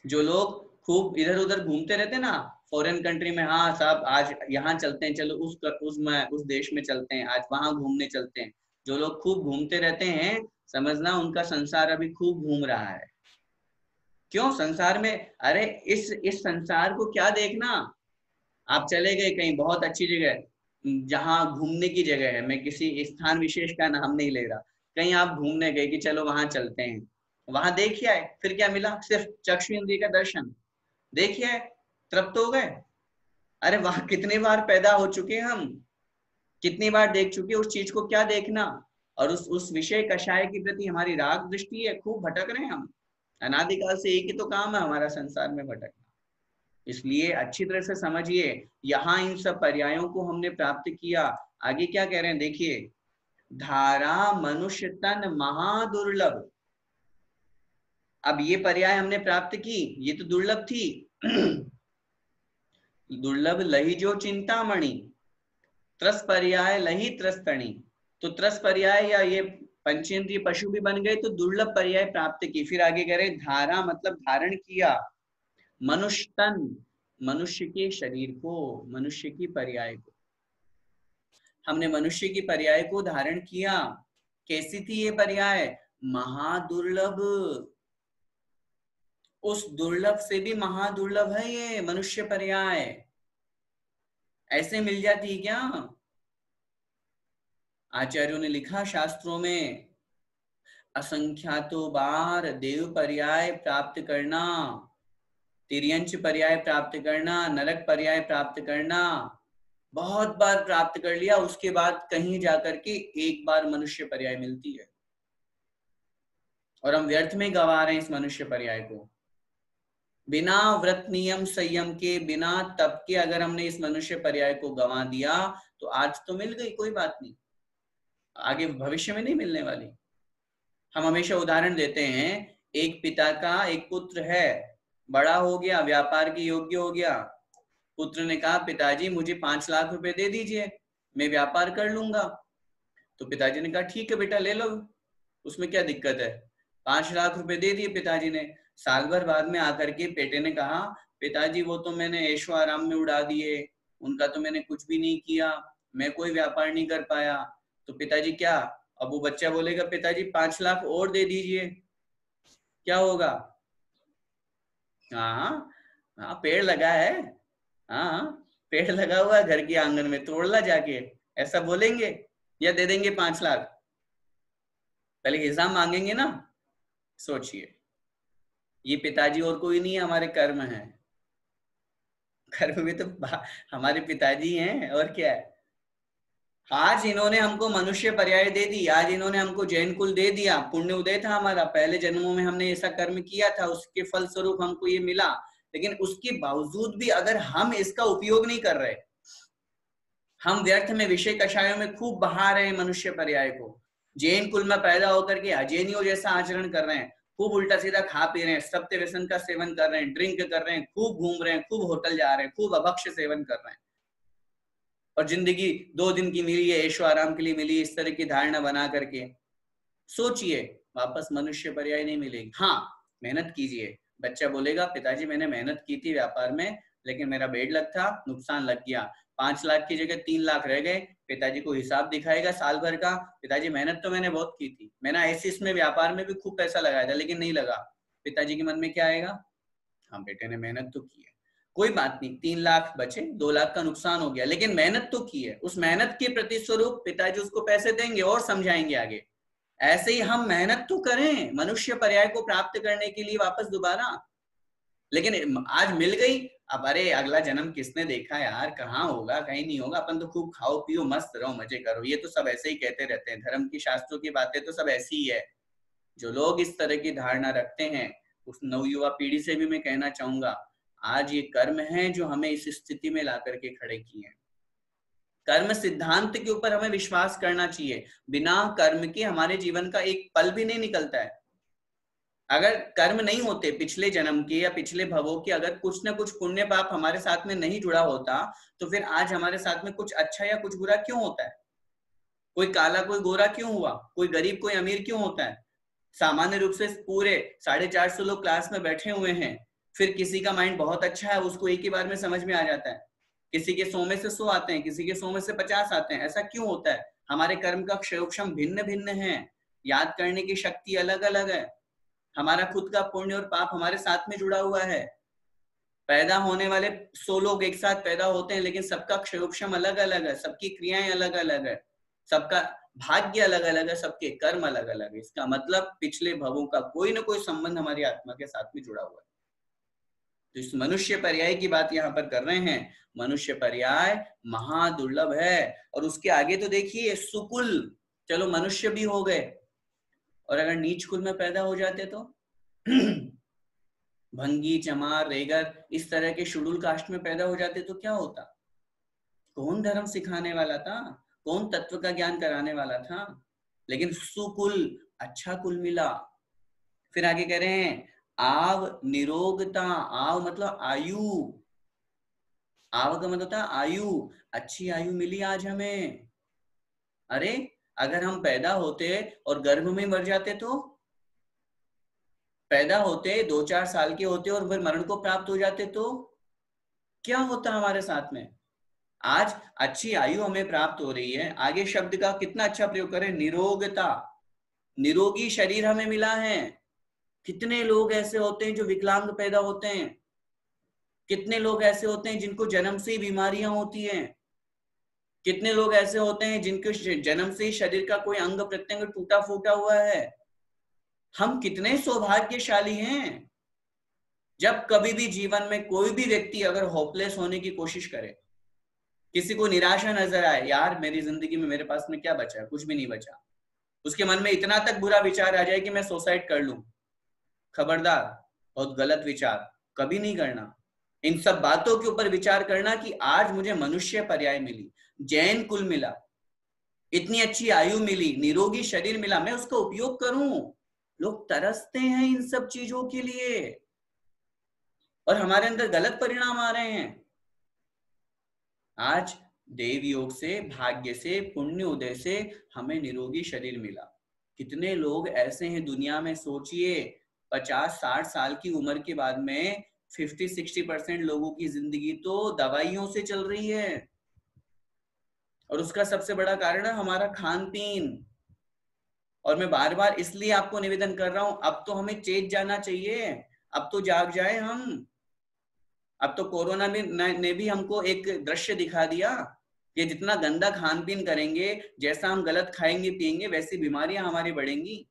जो लोग खूब इधर उधर घूमते रहते हैं ना, फॉरेन कंट्री में, हाँ साहब आज यहाँ चलते हैं, चलो उस देश में चलते हैं, आज वहां घूमने चलते हैं। जो लोग खूब घूमते रहते हैं, समझना उनका संसार अभी खूब घूम रहा है। क्यों संसार में? अरे इस संसार को क्या देखना। आप चले गए कहीं बहुत अच्छी जगह, जहाँ घूमने की जगह है, मैं किसी स्थान विशेष का नाम नहीं ले रहा, कहीं आप घूमने गए कि चलो वहां चलते हैं, वहां देखिए आए, फिर क्या मिला? सिर्फ चक्षु इंद्रिय का दर्शन देखिए, तृप्त हो गए। अरे वहां कितने बार पैदा हो चुके हैं हम, कितनी बार देख चुके उस चीज को, क्या देखना। और उस विषय कषाय के प्रति हमारी राग दृष्टि है, खूब भटक रहे हैं हम। अनादिकाल से एक ही तो काम है हमारा संसार में, भटकना। इसलिए अच्छी तरह से समझिए, यहाँ इन सब पर्यायों को हमने प्राप्त किया। आगे क्या कह रहे हैं देखिए, धारा मनुष्य तन महादुर्लभ। अब ये पर्याय हमने प्राप्त की, ये तो दुर्लभ थी। दुर्लभ लही जो चिंतामणि, त्रस पर्याय लही त्रस्तणी। तो त्रस पर्याय या ये पंचेंद्रिय पशु भी बन गए, तो दुर्लभ पर्याय प्राप्त की। फिर आगे कह रहे धारा मतलब धारण किया, मनुष्य तन, मनुष्य के शरीर को, मनुष्य की पर्याय को। हमने मनुष्य की पर्याय को धारण किया। कैसी थी ये पर्याय? महादुर्लभ। उस दुर्लभ से भी महादुर्लभ है ये मनुष्य पर्याय। ऐसे मिल जाती क्या? आचार्यों ने लिखा शास्त्रों में, असंख्यातो बार देव पर्याय प्राप्त करना, तिर्यंच पर्याय प्राप्त करना, नरक पर्याय प्राप्त करना, बहुत बार प्राप्त कर लिया, उसके बाद कहीं जाकर के एक बार मनुष्य पर्याय मिलती है, और हम व्यर्थ में गवा रहे हैं इस मनुष्य पर्याय को। बिना व्रत नियम संयम के, बिना तप के अगर हमने इस मनुष्य पर्याय को गंवा दिया, तो आज तो मिल गई, कोई बात नहीं, आगे भविष्य में नहीं मिलने वाली। हम हमेशा उदाहरण देते हैं, एक पिता का एक पुत्र है, बड़ा हो गया, व्यापार के योग्य हो गया। पुत्र ने कहा पिताजी मुझे 5 लाख रुपए दे दीजिए, मैं व्यापार कर लूंगा। तो पिताजी ने कहा ठीक है बेटा ले लो, उसमें क्या दिक्कत है। 5 लाख रुपए दे दिए पिताजी ने। साल भर बाद में आकर के बेटे ने कहा पिताजी वो तो मैंने ऐशो आराम में उड़ा दिए, उनका तो मैंने कुछ भी नहीं किया, मैं कोई व्यापार नहीं कर पाया। तो पिताजी क्या, अब वो बच्चा बोलेगा पिताजी 5 लाख और दे दीजिए, क्या होगा। हाँ हाँ पेड़ लगा है, हाँ पेड़ लगा हुआ है घर के आंगन में, तोड़ ला जाके, ऐसा बोलेंगे या दे देंगे 5 लाख। पहले हिसाब मांगेंगे ना। सोचिए, ये पिताजी और कोई नहीं है, हमारे कर्म है। कर्म भी तो हमारे पिताजी हैं, और क्या है। आज इन्होंने हमको मनुष्य पर्याय दे दी, आज इन्होंने हमको जैन कुल दे दिया, पुण्य उदय था हमारा, पहले जन्मों में हमने ऐसा कर्म किया था, उसके फल स्वरूप हमको ये मिला। लेकिन उसके बावजूद भी अगर हम इसका उपयोग नहीं कर रहे, हम व्यर्थ में विषय कषायों में खूब बहा रहे हैं मनुष्य पर्याय को, जैन कुल में पैदा होकर के अजैनियों जैसा आचरण कर रहे हैं, खूब उल्टा सीधा खा पी रहे हैं, सत्य व्यसन का सेवन कर रहे हैं, ड्रिंक कर रहे हैं, खूब घूम रहे हैं, खूब होटल जा रहे हैं, खूब अभक्ष्य सेवन कर रहे हैं, और जिंदगी 2 दिन की मिली है, ऐशो आराम के लिए मिली, इस तरह की धारणा बना करके सोचिए वापस मनुष्य पर्याय नहीं मिलेगी। हाँ मेहनत कीजिए। बच्चा बोलेगा पिताजी मैंने मेहनत की थी व्यापार में, लेकिन मेरा बेड लक था, नुकसान लग गया, 5 लाख की जगह 3 लाख रह गए। पिताजी को हिसाब दिखाएगा साल भर का, पिताजी मेहनत तो मैंने बहुत की थी, मैंने ऐसे इसमें व्यापार में भी खूब पैसा लगाया था, लेकिन नहीं लगा। पिताजी के मन में क्या आएगा, हाँ बेटे ने मेहनत तो की है, कोई बात नहीं, 3 लाख बचे, 2 लाख का नुकसान हो गया, लेकिन मेहनत तो की है। उस मेहनत के प्रति स्वरूप पिताजी उसको पैसे देंगे और समझाएंगे आगे। ऐसे ही हम मेहनत तो करें मनुष्य पर्याय को प्राप्त करने के लिए वापस दोबारा, लेकिन आज मिल गई, अब अरे अगला जन्म किसने देखा यार, कहाँ होगा, कहीं नहीं होगा, अपन तो खूब खाओ पियो मस्त रहो मजे करो। ये तो सब ऐसे ही कहते रहते हैं, धर्म की शास्त्रों की बातें तो सब ऐसी ही है। जो लोग इस तरह की धारणा रखते हैं, उस नवयुवा पीढ़ी से भी मैं कहना चाहूंगा, आज ये कर्म है जो हमें इस स्थिति में ला करके खड़े किए हैं। कर्म सिद्धांत के ऊपर हमें विश्वास करना चाहिए, बिना कर्म के हमारे जीवन का एक पल भी नहीं निकलता है। अगर कर्म नहीं होते पिछले जन्म के या पिछले भवों के, अगर कुछ ना कुछ पुण्य पाप हमारे साथ में नहीं जुड़ा होता, तो फिर आज हमारे साथ में कुछ अच्छा या कुछ बुरा क्यों होता है। कोई काला कोई गोरा क्यों हुआ, कोई गरीब कोई अमीर क्यों होता है। सामान्य रूप से पूरे 450 लोग क्लास में बैठे हुए हैं, फिर किसी का माइंड बहुत अच्छा है, उसको एक ही बार में समझ में आ जाता है, किसी के 100 में से 100 आते हैं, किसी के 100 में से 50 आते हैं। ऐसा क्यों होता है, हमारे कर्म का क्षयोक्षम भिन्न भिन्न है, याद करने की शक्ति अलग अलग है, हमारा खुद का पुण्य और पाप हमारे साथ में जुड़ा हुआ है। पैदा होने वाले 100 लोग एक साथ पैदा होते हैं, लेकिन सबका क्षयोक्षम अलग अलग है, सबकी क्रियाएं अलग अलग है, सबका भाग्य अलग अलग है, सबके कर्म अलग अलग है। इसका मतलब पिछले भवों का कोई ना कोई संबंध हमारी आत्मा के साथ में जुड़ा हुआ है। तो इस मनुष्य पर्याय की बात यहाँ पर कर रहे हैं। मनुष्य पर्याय महादुर्लभ है, और उसके आगे तो देखिए सुकुल, चलो मनुष्य भी हो गए, और अगर नीच कुल में पैदा हो जाते तो भंगी चमार रेगर इस तरह के शेड्यूल कास्ट में पैदा हो जाते तो क्या होता। कौन धर्म सिखाने वाला था, कौन तत्व का ज्ञान कराने वाला था। लेकिन सुकुल, अच्छा कुल मिला। फिर आगे कह रहे हैं आव निरोगता, आव मतलब आयु, आव का मतलब था आयु, अच्छी आयु मिली आज हमें। अरे अगर हम पैदा होते और गर्भ में मर जाते तो, पैदा होते 2-4 साल के होते और फिर मरण को प्राप्त हो जाते तो क्या होता हमारे साथ में। आज अच्छी आयु हमें प्राप्त हो रही है, आगे शब्द का कितना अच्छा प्रयोग करें, निरोगता, निरोगी शरीर हमें मिला है। कितने लोग ऐसे होते हैं जो विकलांग पैदा होते हैं, कितने लोग ऐसे होते हैं जिनको जन्म से ही बीमारियां होती हैं, कितने लोग ऐसे होते हैं जिनके जन्म से ही शरीर का कोई अंग प्रत्यंग टूटा फूटा हुआ है। हम कितने सौभाग्यशाली हैं। जब कभी भी जीवन में कोई भी व्यक्ति अगर होपलेस होने की कोशिश करे, किसी को निराशा नजर आए, यार मेरी जिंदगी में मेरे पास में क्या बचा है, कुछ भी नहीं बचा, उसके मन में इतना तक बुरा विचार आ जाए कि मैं सुसाइड कर लूं, खबरदार, बहुत गलत विचार, कभी नहीं करना। इन सब बातों के ऊपर विचार करना कि आज मुझे मनुष्य पर्याय मिली, जैन कुल मिला, इतनी अच्छी आयु मिली, निरोगी शरीर मिला, मैं उसका उपयोग करूं। लोग तरसते हैं इन सब चीजों के लिए। और हमारे अंदर गलत परिणाम आ रहे हैं। आज देव योग से, भाग्य से, पुण्य उदय से हमें निरोगी शरीर मिला। कितने लोग ऐसे हैं दुनिया में, सोचिए 50-60 साल की उम्र के बाद में 50-60% लोगों की जिंदगी तो दवाइयों से चल रही है। और उसका सबसे बड़ा कारण है हमारा खान पीन। और मैं बार बार इसलिए आपको निवेदन कर रहा हूं, अब तो हमें चेत जाना चाहिए, अब तो जाग जाए हम। अब तो कोरोना ने भी हमको एक दृश्य दिखा दिया कि जितना गंदा खान पीन करेंगे, जैसा हम गलत खाएंगे पिएंगे, वैसी बीमारियां हमारी बढ़ेंगी।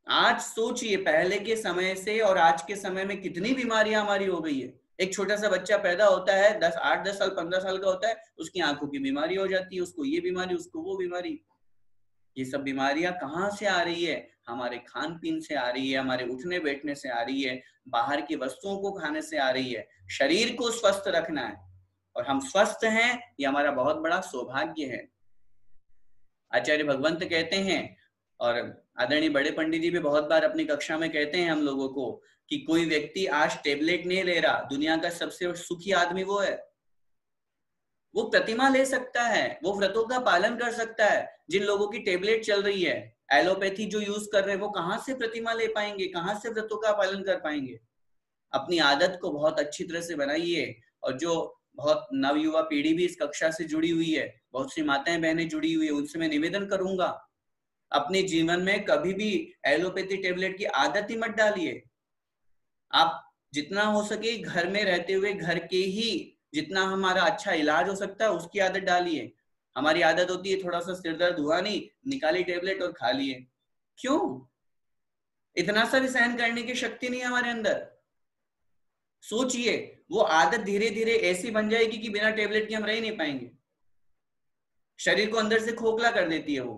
आज सोचिए पहले के समय से और आज के समय में कितनी बीमारियां हमारी हो गई है। एक छोटा सा बच्चा पैदा होता है, 8-10 साल 15 साल का होता है, उसकी आंखों की बीमारी हो जाती है, उसको ये बीमारी, उसको वो बीमारी। ये सब बीमारियां कहाँ से आ रही है? हमारे खान पीन से आ रही है, हमारे उठने बैठने से आ रही है, बाहर की वस्तुओं को खाने से आ रही है। शरीर को स्वस्थ रखना है और हम स्वस्थ हैं, ये हमारा बहुत बड़ा सौभाग्य है। आचार्य भगवंत कहते हैं और आदरणीय बड़े पंडित जी भी बहुत बार अपनी कक्षा में कहते हैं हम लोगों को कि कोई व्यक्ति आज टेबलेट नहीं ले रहा, दुनिया का सबसे सुखी आदमी वो है। वो प्रतिमा ले सकता है, वो व्रतों का पालन कर सकता है। जिन लोगों की टेबलेट चल रही है, एलोपैथी जो यूज कर रहे हैं, वो कहां से प्रतिमा ले पाएंगे, कहां से व्रतों का पालन कर पाएंगे? अपनी आदत को बहुत अच्छी तरह से बनाइए। और जो बहुत नवयुवा पीढ़ी भी इस कक्षा से जुड़ी हुई है, बहुत सी माताएं बहनें जुड़ी हुई है, उनसे मैं निवेदन करूंगा, अपने जीवन में कभी भी एलोपैथी टेबलेट की आदत ही मत डालिए। आप जितना हो सके घर में रहते हुए घर के ही जितना हमारा अच्छा इलाज हो सकता है उसकी आदत डालिए। हमारी आदत होती है थोड़ा सा सिर दर्द हुआ, नहीं निकाली टेबलेट और खा लिए। क्यों? इतना सा भी सहन करने की शक्ति नहीं है हमारे अंदर। सोचिए वो आदत धीरे धीरे ऐसी बन जाएगी कि बिना टेबलेट के हम रह ही नहीं पाएंगे। शरीर को अंदर से खोखला कर देती है वो।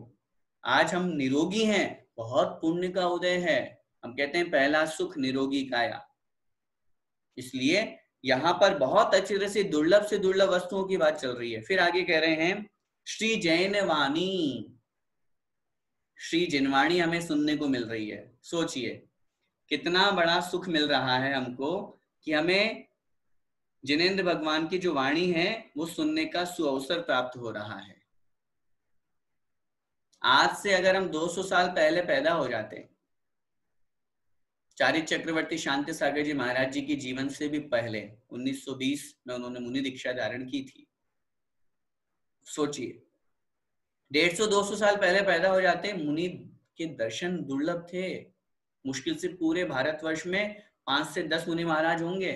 आज हम निरोगी हैं, बहुत पुण्य का उदय है। हम कहते हैं पहला सुख निरोगी काया। इसलिए यहां पर बहुत अच्छी तरह से दुर्लभ वस्तुओं की बात चल रही है। फिर आगे कह रहे हैं श्री जैन वाणी। श्री जिनवाणी हमें सुनने को मिल रही है। सोचिए कितना बड़ा सुख मिल रहा है हमको कि हमें जिनेंद्र भगवान की जो वाणी है वो सुनने का सुअवसर प्राप्त हो रहा है। आज से अगर हम 200 साल पहले पैदा हो जाते, चारित चक्रवर्ती शांति सागर जी महाराज जी के जीवन से भी पहले 1920 में उन्होंने मुनि दीक्षा धारण की थी। सोचिए 150-200 साल पहले पैदा हो जाते, मुनि के दर्शन दुर्लभ थे। मुश्किल से पूरे भारतवर्ष में 5 से 10 मुनि महाराज होंगे,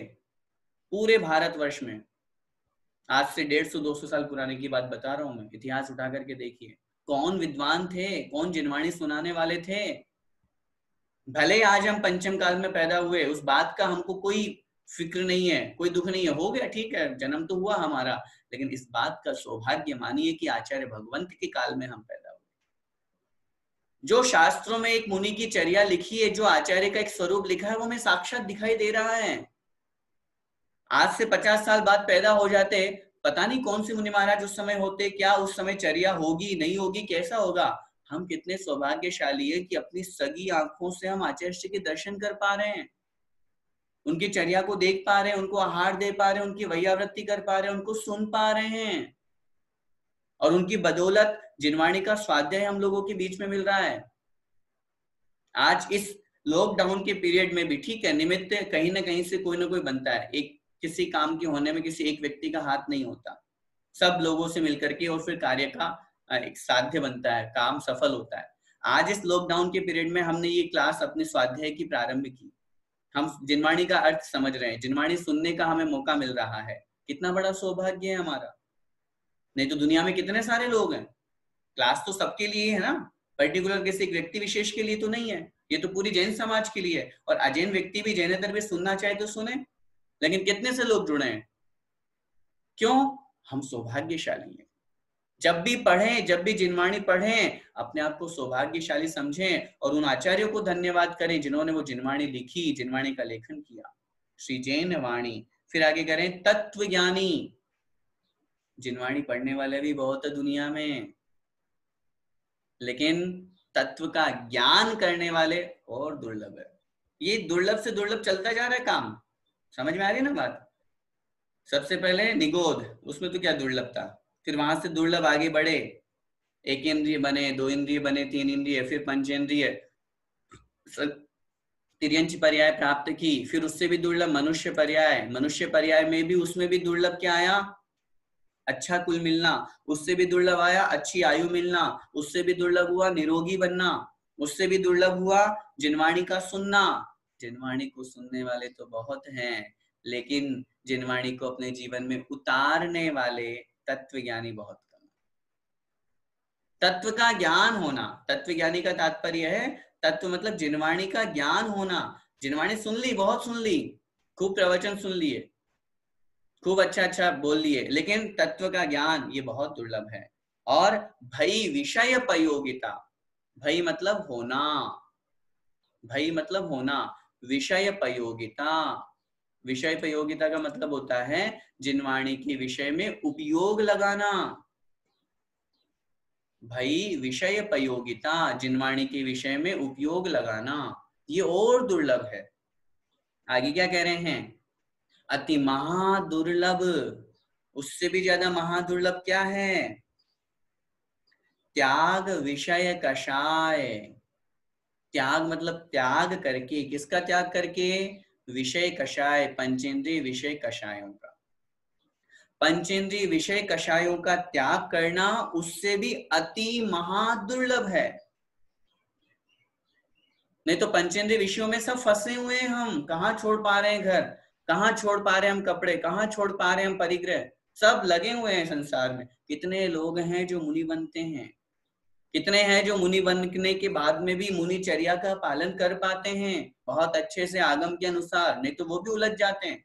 पूरे भारतवर्ष में। आज से 150-200 साल पुराने की बात बता रहा हूं मैं, इतिहास उठा करके देखिए कौन विद्वान थे, कौन जिनवाणी सुनाने वाले थे। भले ही आज हम पंचम काल में पैदा हुए, उस बात का हमको कोई फिक्र नहीं है, कोई दुख नहीं है, हो गया ठीक है, जन्म तो हुआ हमारा, लेकिन इस बात का सौभाग्य मानिए कि आचार्य भगवंत के काल में हम पैदा हुए। जो शास्त्रों में एक मुनि की चर्या लिखी है, जो आचार्य का एक स्वरूप लिखा है, वो हमें साक्षात दिखाई दे रहा है। आज से 50 साल बाद पैदा हो जाते, पता नहीं कौन सी मुनि महाराज उस समय होते, क्या उस समय चर्या होगी नहीं होगी, कैसा होगा। हम कितने सौभाग्यशाली है कि अपनी सगी आंखों से हम आचार्य जी के दर्शन कर पा रहे हैं, उनकी चर्या को देख पा रहे हैं, उनको आहार दे पा रहे हैं, उनकी वैयावृत्ति कर पा रहे हैं, उनको सुन पा रहे हैं। और उनकी बदौलत जिनवाणी का स्वाध्याय हम लोगों के बीच में मिल रहा है। आज इस लॉकडाउन के पीरियड में भी ठीक है, निमित्त कहीं ना कहीं से कोई ना कोई बनता है। एक किसी काम के होने में किसी एक व्यक्ति का हाथ नहीं होता, सब लोगों से मिलकर के और फिर कार्य का एक साध्य बनता है, काम सफल होता है। आज इस लॉकडाउन के पीरियड में हमने ये क्लास अपने स्वाध्याय की प्रारंभ की, हम जिनवाणी का अर्थ समझ रहे हैं, जिनवाणी सुनने का हमें मौका मिल रहा है। कितना बड़ा सौभाग्य है हमारा। नहीं तो दुनिया में कितने सारे लोग हैं, क्लास तो सबके लिए है ना, पर्टिकुलर किसी एक व्यक्ति विशेष के लिए तो नहीं है, ये तो पूरी जैन समाज के लिए है। और अजैन व्यक्ति भी जैनेतर भी सुनना चाहे तो सुने, लेकिन कितने से लोग जुड़े हैं? क्यों? हम सौभाग्यशाली हैं। जब भी पढ़ें, जब भी जिनवाणी पढ़ें, अपने आप को सौभाग्यशाली समझें और उन आचार्यों को धन्यवाद करें जिन्होंने वो जिनवाणी लिखी, जिनवाणी का लेखन किया। श्री जैन वाणी। फिर आगे करें तत्व ज्ञानी। जिनवाणी पढ़ने वाले भी बहुत है दुनिया में, लेकिन तत्व का ज्ञान करने वाले और दुर्लभ है। ये दुर्लभ से दुर्लभ चलता जा रहा है काम। समझ में आ रही है ना बात? सबसे पहले निगोद, उसमें तो क्या दुर्लभ था, फिर वहां से दुर्लभ आगे बढ़े, एक इंद्रिय बने, दो इंद्रिय बने, तीन इंद्रिय, फिर पंचेंद्रिय, तिर्यंच पर्याय प्राप्त की, फिर उससे भी दुर्लभ मनुष्य पर्याय, मनुष्य पर्याय में भी उसमें भी दुर्लभ क्या आया, अच्छा कुल मिलना, उससे भी दुर्लभ आया अच्छी आयु मिलना, उससे भी दुर्लभ हुआ निरोगी बनना, उससे भी दुर्लभ हुआ जिनवाणी का सुनना। जिनवाणी को सुनने वाले तो बहुत हैं, लेकिन जिनवाणी को अपने जीवन में उतारने वाले तत्वज्ञानी बहुत कम। तत्व का ज्ञान होना, तत्व ज्ञानी का तात्पर्य है, तत्व मतलब जिनवाणी का ज्ञान होना। जिनवाणी सुन ली, बहुत सुन ली, खूब प्रवचन सुन लिए, खूब अच्छा अच्छा बोल लिए, लेकिन तत्व का ज्ञान ये बहुत दुर्लभ है। और भई विषय प्रयोगिता, भई मतलब होना, भई मतलब होना, विषय प्रयोगिता, विषय प्रयोगिता का मतलब होता है जिनवाणी के विषय में उपयोग लगाना। भई विषय प्रयोगिता, जिनवाणी के विषय में उपयोग लगाना, ये और दुर्लभ है। आगे क्या कह रहे हैं, अति महादुर्लभ, उससे भी ज्यादा महादुर्लभ क्या है, त्याग विषय कषाय। त्याग मतलब त्याग करके, किसका त्याग करके, विषय कषाय, पंचेंद्रिय विषय कषायों का, पंचेंद्रिय विषय कषायों का त्याग करना उससे भी अति महादुर्लभ है। नहीं तो पंचेंद्रिय विषयों में सब फंसे हुए हैं हम, कहाँ छोड़ पा रहे हैं घर, कहाँ छोड़ पा रहे हैं हम कपड़े, कहाँ छोड़ पा रहे हैं हम परिग्रह, सब लगे हुए हैं संसार में। कितने लोग हैं जो मुनि बनते हैं, कितने हैं जो मुनि बनने के बाद में भी मुनिचर्या का पालन कर पाते हैं बहुत अच्छे से आगम के अनुसार, नहीं तो वो भी उलझ जाते हैं।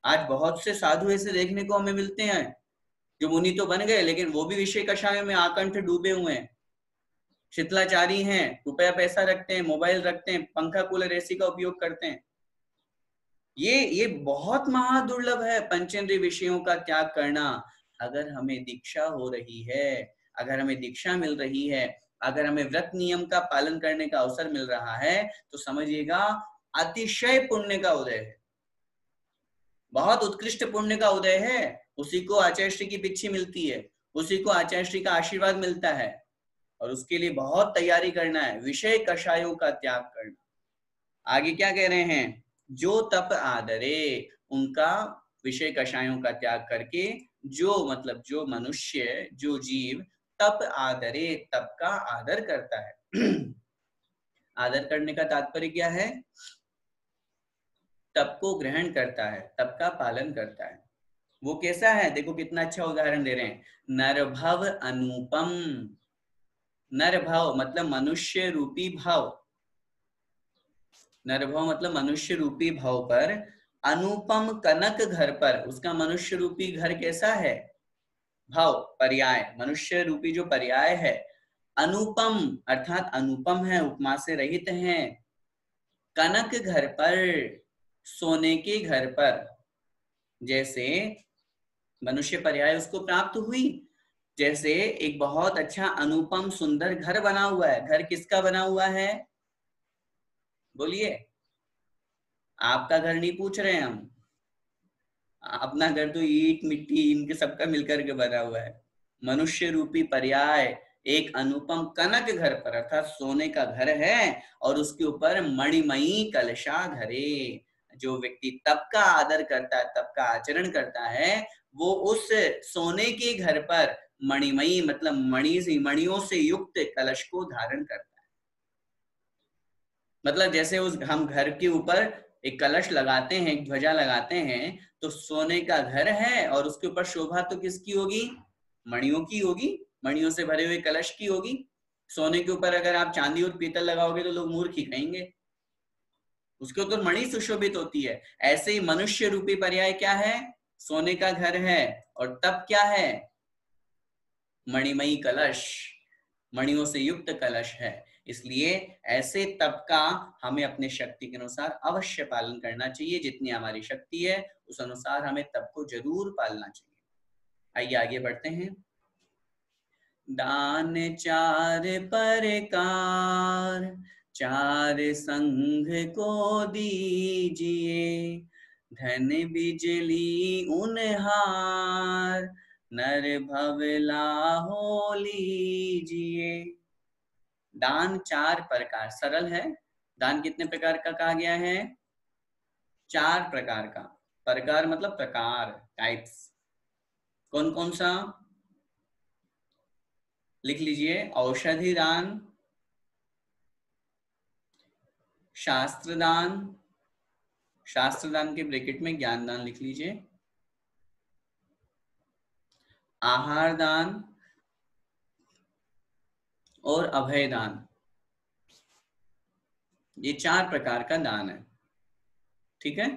आज बहुत से साधु ऐसे देखने को हमें मिलते हैं जो मुनि तो बन गए लेकिन वो भी विषय कषाय में आकंठ डूबे हुए हैं, शीतलाचारी हैं, रुपया पैसा रखते हैं, मोबाइल रखते हैं, पंखा कूलर एसी का उपयोग करते हैं। ये बहुत महादुर्लभ है पंचेंद्रिय विषयों का त्याग करना। अगर हमें दीक्षा हो रही है, अगर हमें दीक्षा मिल रही है, अगर हमें व्रत नियम का पालन करने का अवसर मिल रहा है, तो समझिएगा अतिशय पुण्य का उदय है, बहुत उत्कृष्ट पुण्य का उदय है। उसी को आचार्य श्री की पिच्छी मिलती है, उसी को आचार्य श्री का आशीर्वाद मिलता है, और उसके लिए बहुत तैयारी करना है, विषय कषायों का त्याग करना। आगे क्या कह रहे हैं, जो तप आदरे, उनका विषय कषायों का त्याग करके, जो मतलब जो मनुष्य, जो जीव तप आदरे, तप का आदर करता है। आदर करने का तात्पर्य क्या है, तप को ग्रहण करता है, तप का पालन करता है। वो कैसा है, देखो कितना अच्छा उदाहरण दे रहे हैं, नरभव अनुपम, नर भाव मतलब मनुष्य रूपी भाव, नरभव मतलब मनुष्य रूपी भाव पर, अनुपम कनक घर पर, उसका मनुष्य रूपी घर कैसा है, भाव पर्याय, मनुष्य रूपी जो पर्याय है, अनुपम अर्थात अनुपम है, उपमा से रहित है, कनक घर पर, सोने के घर पर, जैसे मनुष्य पर्याय उसको प्राप्त हुई, जैसे एक बहुत अच्छा अनुपम सुंदर घर बना हुआ है। घर किसका बना हुआ है, बोलिए, आपका घर नहीं पूछ रहे हैं हम, अपना घर तो ईट मिट्टी इनके सबका मिलकर के बना हुआ है। मनुष्य रूपी पर्याय एक अनुपम कनक घर पर अर्थात सोने का घर है, और उसके ऊपर मणिमयी कलशा धरे। जो व्यक्ति तप का आदर करता है, तप का आचरण करता है, वो उस सोने के घर पर मणिमयी मतलब मणियों से युक्त कलश को धारण करता है। मतलब जैसे उस हम घर के ऊपर एक कलश लगाते हैं, एक ध्वजा लगाते हैं, तो सोने का घर है और उसके ऊपर शोभा तो किसकी होगी, मणियों की होगी, मणियों से भरे हुए कलश की होगी। सोने के ऊपर अगर आप चांदी और पीतल लगाओगे तो लोग मूर्ख ही कहेंगे, उसके ऊपर मणि सुशोभित होती है। ऐसे ही मनुष्य रूपी पर्याय क्या है, सोने का घर है, और तप क्या है, मणिमयी कलश, मणियों से युक्त कलश है। इसलिए ऐसे तप का हमें अपने शक्ति के अनुसार अवश्य पालन करना चाहिए, जितनी हमारी शक्ति है उस अनुसार हमें तप को जरूर पालना चाहिए। आइए आगे बढ़ते हैं। दान चार प्रकार, चार संघ को दीजिए, धन बिजली उनहार, नर भव लाहो लीजिए। दान चार प्रकार, सरल है। दान कितने प्रकार का कहा गया है? चार प्रकार का। प्रकार मतलब प्रकार, टाइप्स। कौन कौन सा? लिख लीजिए। औषधि दान, शास्त्र दान, शास्त्र दान के ब्रैकेट में ज्ञान दान लिख लीजिए, आहार दान और अभय दान। ये चार प्रकार का दान है, ठीक है।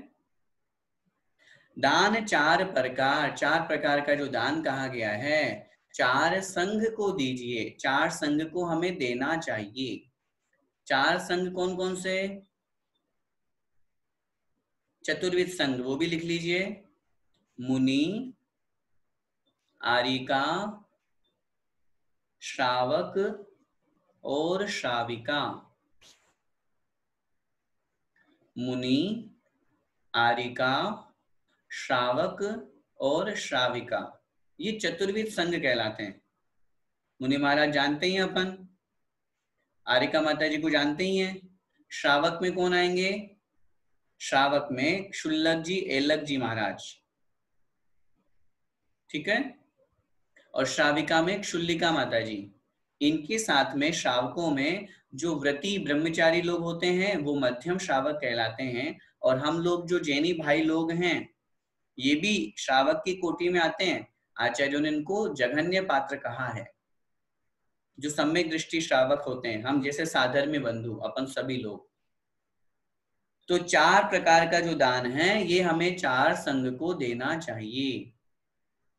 दान चार प्रकार, चार प्रकार का जो दान कहा गया है, चार संघ को दीजिए, चार संघ को हमें देना चाहिए। चार संघ कौन कौन से? चतुर्विध संघ, वो भी लिख लीजिए। मुनि, आरिका, श्रावक और श्राविका। मुनि, आरिका, श्रावक और श्राविका, ये चतुर्विध संघ कहलाते हैं। मुनि महाराज जानते ही हैं अपन, आरिका माता जी को जानते ही हैं। श्रावक में कौन आएंगे? श्रावक में शुल्लक जी, एलक जी महाराज, ठीक है। और श्राविका में शुल्लिका माता जी। इनके साथ में श्रावकों में जो व्रती ब्रह्मचारी लोग होते हैं वो मध्यम श्रावक कहलाते हैं। और हम लोग जो जैनी भाई लोग हैं ये भी श्रावक की कोटि में आते हैं। आचार्यों ने इनको जघन्य पात्र कहा है। जो सम्यक दृष्टि श्रावक होते हैं, हम जैसे साधर्म्य बंधु, अपन सभी लोग। तो चार प्रकार का जो दान है ये हमें चार संघ को देना चाहिए।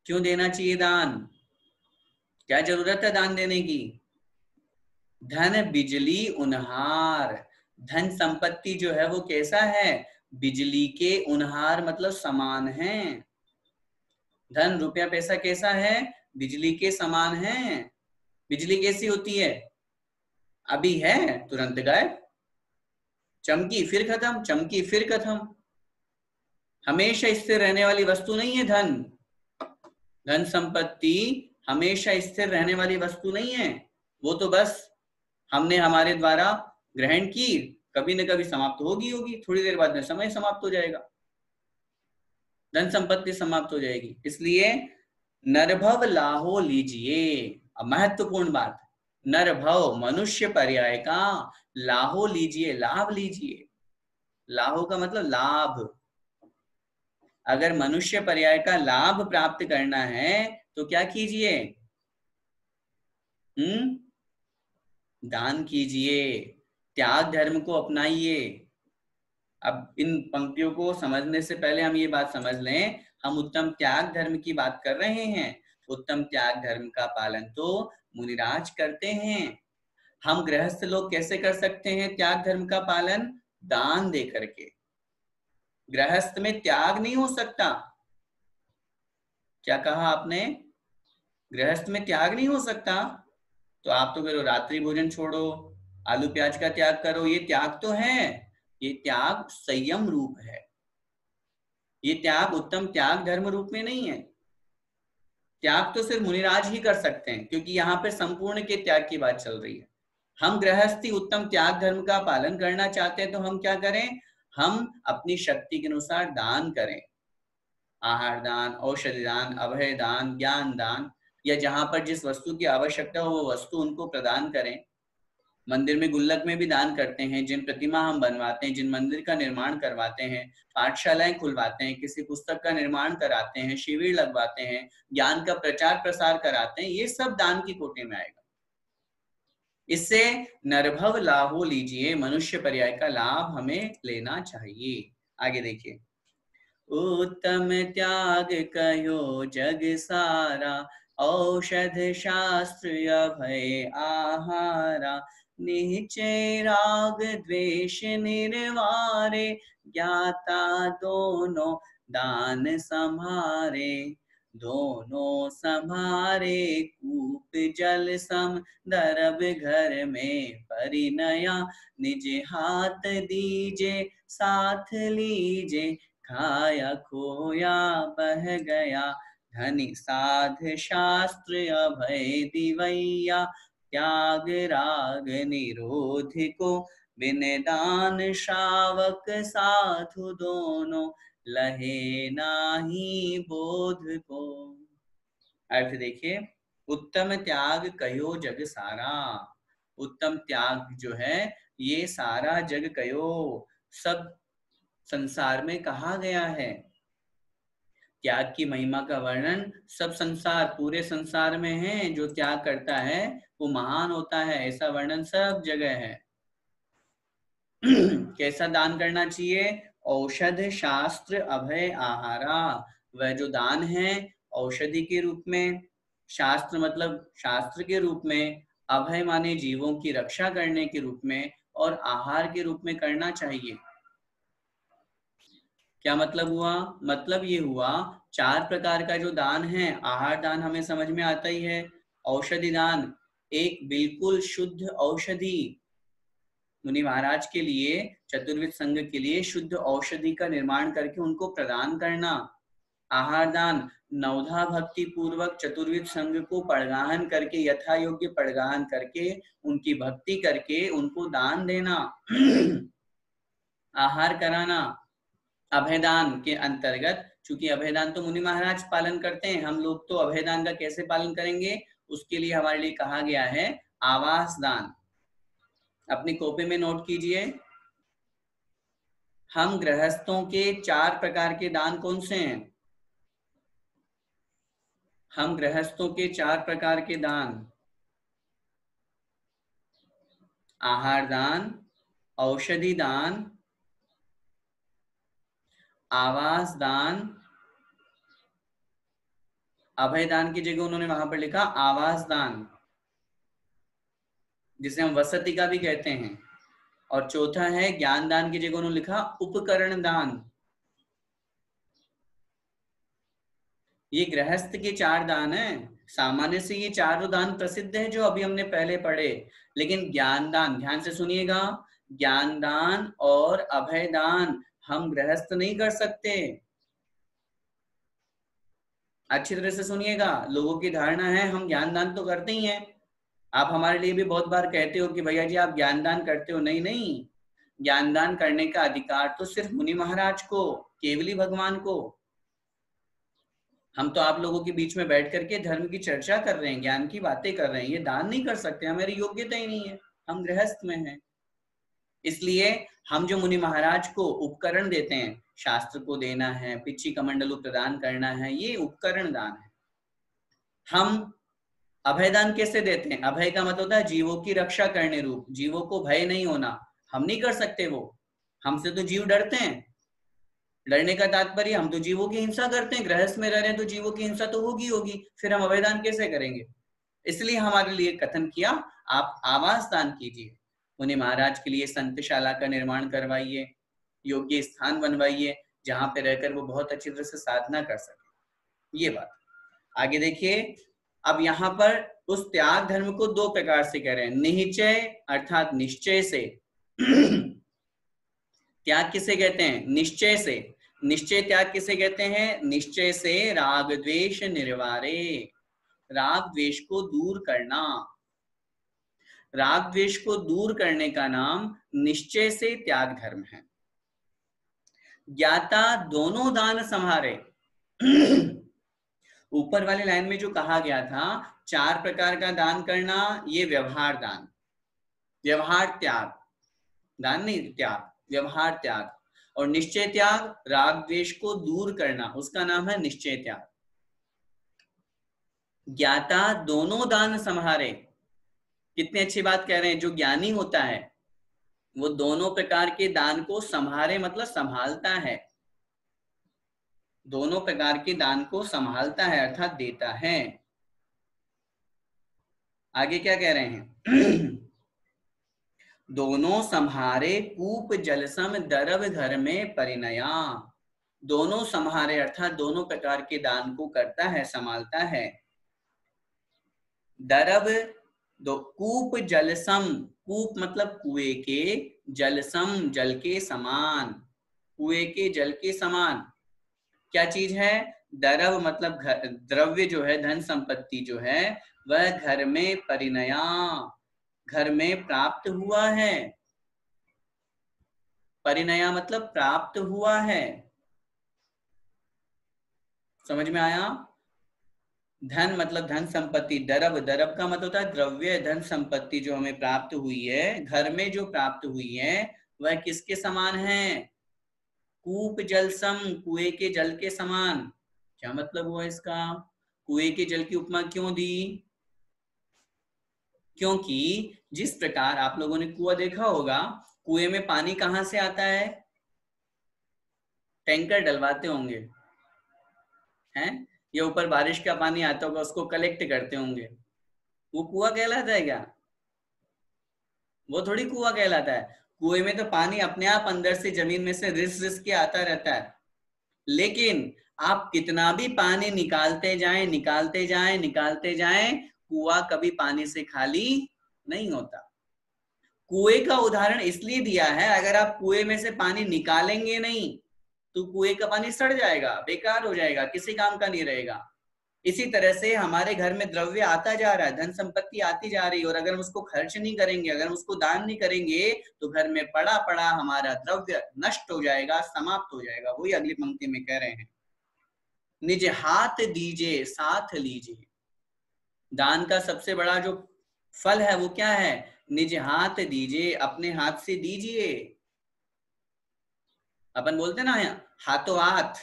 क्यों देना चाहिए दान? क्या जरूरत है दान देने की? धन बिजली उनहार, धन संपत्ति जो है वो कैसा है? बिजली के उनहार मतलब समान है। धन रुपया पैसा कैसा है? बिजली के समान है। बिजली कैसी होती है? अभी है तुरंत गायब, चमकी फिर खत्म, चमकी फिर खत्म। हमेशा स्थिर रहने वाली वस्तु नहीं है धन। धन संपत्ति हमेशा स्थिर रहने वाली वस्तु नहीं है। वो तो बस हमने हमारे द्वारा ग्रहण की, कभी न कभी समाप्त होगी, थोड़ी देर बाद में समय समाप्त हो जाएगा, धन संपत्ति समाप्त हो जाएगी। इसलिए नरभव लाहो लीजिए। अब महत्वपूर्ण बात, नरभव मनुष्य पर्याय का लाहो लीजिए, लाभ लीजिए। लाहो का मतलब लाभ। अगर मनुष्य पर्याय का लाभ प्राप्त करना है तो क्या कीजिए? दान कीजिए, त्याग धर्म को अपनाइए। अब इन पंक्तियों को समझने से पहले हम ये बात समझ लें, हम उत्तम त्याग धर्म की बात कर रहे हैं। उत्तम त्याग धर्म का पालन तो मुनिराज करते हैं। हम गृहस्थ लोग कैसे कर सकते हैं त्याग धर्म का पालन? दान दे करके। गृहस्थ में त्याग नहीं हो सकता। क्या कहा आपने? गृहस्थ में त्याग नहीं हो सकता। तो आप तो करो रात्रि भोजन छोड़ो, आलू प्याज का त्याग करो, ये त्याग तो है। ये त्याग संयम रूप है। ये त्याग उत्तम त्याग धर्म रूप में नहीं है। त्याग तो सिर्फ मुनिराज ही कर सकते हैं, क्योंकि यहाँ पे संपूर्ण के त्याग की बात चल रही है। हम गृहस्थी उत्तम त्याग धर्म का पालन करना चाहते हैं तो हम क्या करें? हम अपनी शक्ति के अनुसार दान करें। आहार दान, औषधि दान, अभय दान, ज्ञान दान, या जहां पर जिस वस्तु की आवश्यकता हो वो वस्तु उनको प्रदान करें। मंदिर में गुल्लक में भी दान करते हैं। जिन प्रतिमा हम बनवाते हैं, जिन मंदिर का निर्माण करवाते हैं, पाठशालाएं खुलवाते हैं, किसी पुस्तक का निर्माण कराते हैं, शिविर लगवाते हैं, ज्ञान का प्रचार प्रसार कराते हैं, ये सब दान की कोटि में आएगा। इससे नरभव लाभो लीजिए, मनुष्य पर्याय का लाभ हमें लेना चाहिए। आगे देखिए, उत्तम त्याग कयो जग सारा, औषध शास्त्र अभय आहारा, निश्चय राग द्वेष निर्वारे, ज्ञाता दोनों दान संहारे, दोनों संहारे कूप जल सम दरब घर में परिणया, निज हाथ दीजे साथ लीजे, खाया खोया बह गया, धनि साध शास्त्र अभय दिवैया, त्याग राग निरोध को, बिन दान श्रावक साधु दोनों, लहे नाही बोध को। अर्थ देखिए, उत्तम त्याग कयो जग सारा। उत्तम त्याग जो है ये सारा जग कयो, सब संसार में कहा गया है। त्याग की महिमा का वर्णन सब संसार, पूरे संसार में है। जो त्याग करता है वो महान होता है, ऐसा वर्णन सब जगह है। कैसा दान करना चाहिए? औषध शास्त्र अभय आहारा। वह जो दान है औषधि के रूप में, शास्त्र मतलब शास्त्र के रूप में, अभय माने जीवों की रक्षा करने के रूप में, और आहार के रूप में करना चाहिए। क्या मतलब हुआ? मतलब ये हुआ 4 प्रकार का जो दान है, आहार दान हमें समझ में आता ही है। औषधि दान, एक बिल्कुल शुद्ध औषधि, मुनि महाराज के लिए, चतुर्विद संघ के लिए शुद्ध औषधि का निर्माण करके उनको प्रदान करना। आहार दान, नवधा भक्ति पूर्वक चतुर्विद संघ को पड़गाहन करके, यथा योग्य पड़गाहन करके, उनकी भक्ति करके उनको दान देना, आहार कराना। अभयदान के अंतर्गत, चूंकि अभयदान तो मुनि महाराज पालन करते हैं, हम लोग तो अभयदान का कैसे पालन करेंगे, उसके लिए हमारे लिए कहा गया है आवास दान। अपनी कॉपी में नोट कीजिए, हम गृहस्थों के 4 प्रकार के दान कौन से हैं? हम गृहस्थों के 4 प्रकार के दान, आहार दान, औषधि दान, आवास दान। अभय दान की जगह उन्होंने वहां पर लिखा आवास दान, जिसे हम वसति का भी कहते हैं। और चौथा है ज्ञान दान की जगह उन्होंने लिखा उपकरण दान। ये गृहस्थ के 4 दान है। सामान्य से ये 4 दान प्रसिद्ध है जो अभी हमने पहले पढ़े, लेकिन ज्ञान दान, ध्यान से सुनिएगा, ज्ञान दान और अभय दान हम गृहस्थ नहीं कर सकते। अच्छी तरह से सुनिएगा, लोगों की धारणा है हम ज्ञान दान तो करते ही हैं। आप हमारे लिए भी बहुत बार कहते हो कि भैया जी आप ज्ञान दान करते हो। नहीं नहीं, ज्ञान दान करने का अधिकार तो सिर्फ मुनि महाराज को, केवली भगवान को। हम तो आप लोगों के बीच में बैठ करके धर्म की चर्चा कर रहे हैं, ज्ञान की बातें कर रहे हैं, ये दान नहीं कर सकते, हमारी योग्यता ही नहीं है, हम गृहस्थ में हैं। इसलिए हम जो मुनि महाराज को उपकरण देते हैं, शास्त्र को देना है, पिच्ची कमंडलू प्रदान करना है, ये उपकरण दान है। हम अभयदान कैसे देते हैं? अभय का मतलब होता है जीवों की रक्षा करने रूप, जीवों को भय नहीं होना, हम नहीं कर सकते वो, हमसे तो जीव डरते हैं। लड़ने का तात्पर्य, हम तो जीवों की हिंसा करते हैं, गृहस्थ में रह रहे हैं तो जीवों की हिंसा तो होगी होगी, फिर हम अभयदान कैसे करेंगे? इसलिए हमारे लिए कथन किया आप आवास दान कीजिए, मुनि महाराज के लिए संतशाला का निर्माण करवाइए, योग्य स्थान बनवाइए जहां पे रहकर वो बहुत अच्छी तरह से साधना कर सके। ये बात आगे देखिए। अब यहाँ पर उस त्याग धर्म को 2 प्रकार से कह रहे हैं। निश्चय अर्थात निश्चय से त्याग किसे कहते हैं? निश्चय से। निश्चय त्याग किसे कहते हैं? निश्चय से राग द्वेष निर्वारे, राग द्वेष को दूर करना। राग द्वेष को दूर करने का नाम निश्चय से त्याग धर्म है। ज्ञाता दोनों दान संहारे। ऊपर वाली लाइन में जो कहा गया था 4 प्रकार का दान करना, ये व्यवहार दान, व्यवहार त्याग, दान नहीं त्याग, व्यवहार त्याग। और निश्चय त्याग, राग द्वेष को दूर करना, उसका नाम है निश्चय त्याग। ज्ञाता दोनों दान संहारे, कितनी अच्छी बात कह रहे हैं। जो ज्ञानी होता है वो दोनों प्रकार के दान को संहारे, मतलब संभालता है, दोनों प्रकार के दान को संभालता है अर्थात देता है। आगे क्या कह रहे हैं? दोनों संहारे कूप जलसम दरब घर में परिणया। दोनों संहारे अर्थात दोनों प्रकार के दान को करता है, संभालता है। दरव दो, कूप जलसम, कूप मतलब कुएं के, जलसम जल के समान, कुएं के जल के समान क्या चीज है? दरव मतलब द्रव्य जो है, धन संपत्ति जो है वह घर में परिणया, घर में प्राप्त हुआ है। परिणया मतलब प्राप्त हुआ है। समझ में आया? धन मतलब धन संपत्ति, दरव, दरव का मतलब होता है द्रव्य, धन संपत्ति जो हमें प्राप्त हुई है, घर में जो प्राप्त हुई है वह किसके समान है? कूप जलसम, कुएं के जल के समान। क्या मतलब हुआ इसका? कुएं के जल की उपमा क्यों दी? क्योंकि जिस प्रकार आप लोगों ने कुआं देखा होगा, कुएं में पानी कहां से आता है? टैंकर डलवाते होंगे, हैं? या ऊपर बारिश का पानी आता होगा, उसको कलेक्ट करते होंगे, वो कुआं कहलाता है क्या? वो थोड़ी कुआं कहलाता है। कुएं में तो पानी अपने आप अंदर से जमीन में से रिस रिस के आता रहता है, लेकिन आप कितना भी पानी निकालते जाएं, निकालते जाएं, निकालते जाएं, कुआं कभी पानी से खाली नहीं होता। कुएं का उदाहरण इसलिए दिया है, अगर आप कुएं में से पानी निकालेंगे नहीं तो कुएं का पानी सड़ जाएगा, बेकार हो जाएगा, किसी काम का नहीं रहेगा। इसी तरह से हमारे घर में द्रव्य आता जा रहा है, धन संपत्ति आती जा रही है, और अगर हम उसको खर्च नहीं करेंगे, अगर हम उसको दान नहीं करेंगे तो घर में पड़ा पड़ा हमारा द्रव्य नष्ट हो जाएगा, समाप्त हो जाएगा। वही अगली पंक्ति में कह रहे हैं, निज हाथ दीजिए साथ लीजिए। दान का सबसे बड़ा जो फल है वो क्या है? निज हाथ दीजिए, अपने हाथ से दीजिए। अपन बोलते ना हाथों हाथ,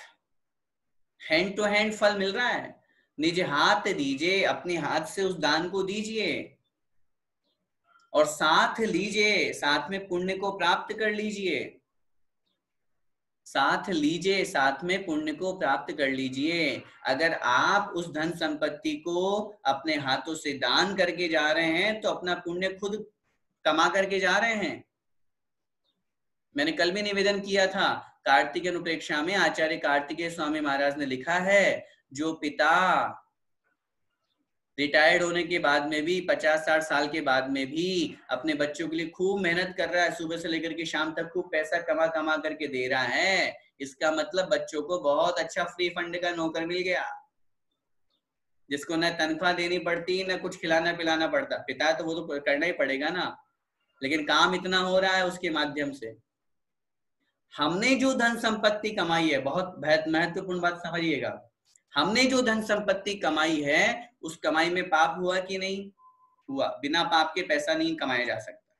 हैंड टू हैंड फल मिल रहा है। निज हाथ दीजिए, अपने हाथ से उस दान को दीजिए, और साथ लीजिए, साथ में पुण्य को प्राप्त कर लीजिए। साथ लीजिए, साथ में पुण्य को प्राप्त कर लीजिए। अगर आप उस धन संपत्ति को अपने हाथों से दान करके जा रहे हैं तो अपना पुण्य खुद कमा करके जा रहे हैं। मैंने कल भी निवेदन किया था, कार्तिक अनुप्रेक्षा में आचार्य कार्तिकेय स्वामी महाराज ने लिखा है, जो पिता रिटायर्ड होने के बाद में भी 50-60 साल के बाद में भी अपने बच्चों के लिए खूब मेहनत कर रहा है, सुबह से लेकर के शाम तक खूब पैसा कमा कमा करके दे रहा है, इसका मतलब बच्चों को बहुत अच्छा फ्री फंड का नौकर मिल गया, जिसको न तनख्वाह देनी पड़ती न कुछ खिलाना पिलाना पड़ता। पिता तो वो तो करना ही पड़ेगा ना, लेकिन काम इतना हो रहा है उसके माध्यम से। हमने जो धन संपत्ति कमाई है, बहुत महत्वपूर्ण बात समझिएगा, हमने जो धन संपत्ति कमाई है उस कमाई में पाप हुआ कि नहीं हुआ? बिना पाप के पैसा नहीं कमाया जा सकता,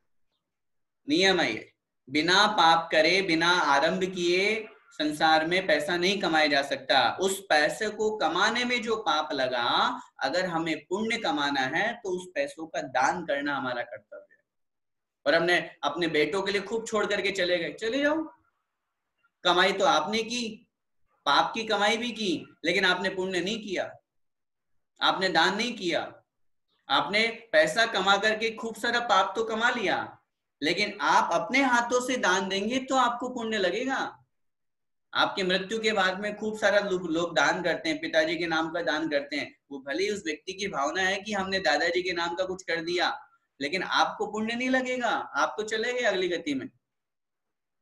नियम है ये। बिना पाप करे, बिना आरंभ किए संसार में पैसा नहीं कमाया जा सकता। उस पैसे को कमाने में जो पाप लगा, अगर हमें पुण्य कमाना है तो उस पैसों का दान करना हमारा कर्तव्य है। और हमने अपने बेटों के लिए खूब छोड़ करके चले गए, चले जाओ, कमाई तो आपने की, पाप की कमाई भी की, लेकिन आपने पुण्य नहीं किया, आपने दान नहीं किया। आपने पैसा कमा करके खूब सारा पाप तो कमा लिया, लेकिन आप अपने हाथों से दान देंगे तो आपको पुण्य लगेगा। आपके मृत्यु के बाद में खूब सारा लोग दान करते हैं, पिताजी के नाम का दान करते हैं, वो भले ही उस व्यक्ति की भावना है कि हमने दादाजी के नाम का कुछ कर दिया, लेकिन आपको पुण्य नहीं लगेगा, आप तो चले गए अगली गति में।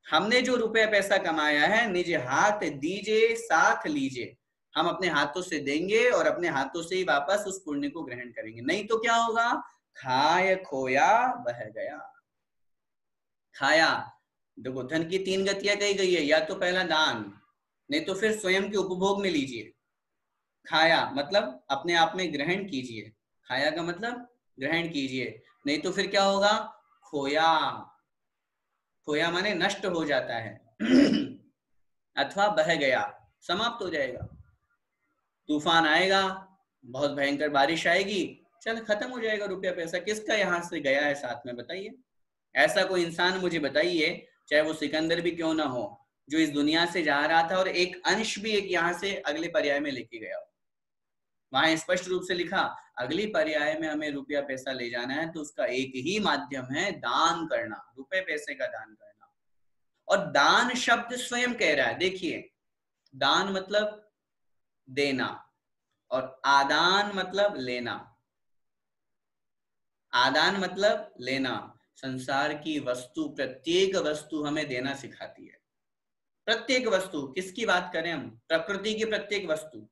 हमने जो रुपया पैसा कमाया है, निज हाथ दीजिए साथ लीजिए, हम अपने हाथों से देंगे और अपने हाथों से ही वापस उस पुण्य को ग्रहण करेंगे। नहीं तो क्या होगा? खाय खोया बह गया। खाया, देखो धन की 3 गतियां कही गई है, या तो पहला दान, नहीं तो फिर स्वयं के उपभोग में लीजिए। खाया मतलब अपने आप में ग्रहण कीजिए, खाया का मतलब ग्रहण कीजिए, नहीं तो फिर क्या होगा? खोया, खोया माने नष्ट हो जाता है अथवा बह गया, समाप्त हो जाएगा। तूफान आएगा, बहुत भयंकर बारिश आएगी, चल खत्म हो जाएगा रुपया पैसा, किसका यहां से गया है साथ में, बताइए। ऐसा कोई इंसान मुझे बताइए, चाहे वो सिकंदर भी क्यों ना हो, जो इस दुनिया से जा रहा था और एक अंश भी एक यहाँ से अगले पर्याय में लेके गया। वहां स्पष्ट रूप से लिखा, अगली पर्याय में हमें रुपया पैसा ले जाना है तो उसका एक ही माध्यम है, दान करना, रुपए पैसे का दान करना। और दान शब्द स्वयं कह रहा है, देखिए, दान मतलब देना और आदान मतलब लेना। आदान मतलब लेना। संसार की वस्तु, प्रत्येक वस्तु हमें देना सिखाती है। प्रत्येक वस्तु, किसकी बात करें हम? प्रकृति की प्रत्येक वस्तु।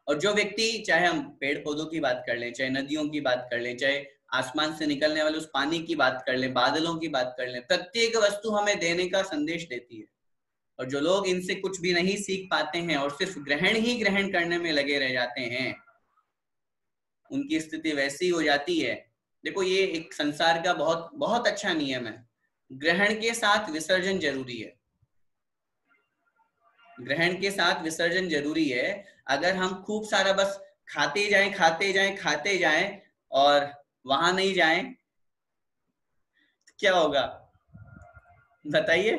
और जो व्यक्ति, चाहे हम पेड़ पौधों की बात कर लें, चाहे नदियों की बात कर लें, चाहे आसमान से निकलने वाले उस पानी की बात कर लें, बादलों की बात कर लें, प्रत्येक वस्तु हमें देने का संदेश देती है। और जो लोग इनसे कुछ भी नहीं सीख पाते हैं और सिर्फ ग्रहण ही ग्रहण करने में लगे रह जाते हैं, उनकी स्थिति वैसी हो जाती है। देखो, ये एक संसार का बहुत बहुत अच्छा नियम है, ग्रहण के साथ विसर्जन जरूरी है। ग्रहण के साथ विसर्जन जरूरी है। अगर हम खूब सारा बस खाते जाएं खाते जाएं खाते जाएं और वहां नहीं जाएं, तो क्या होगा बताइए?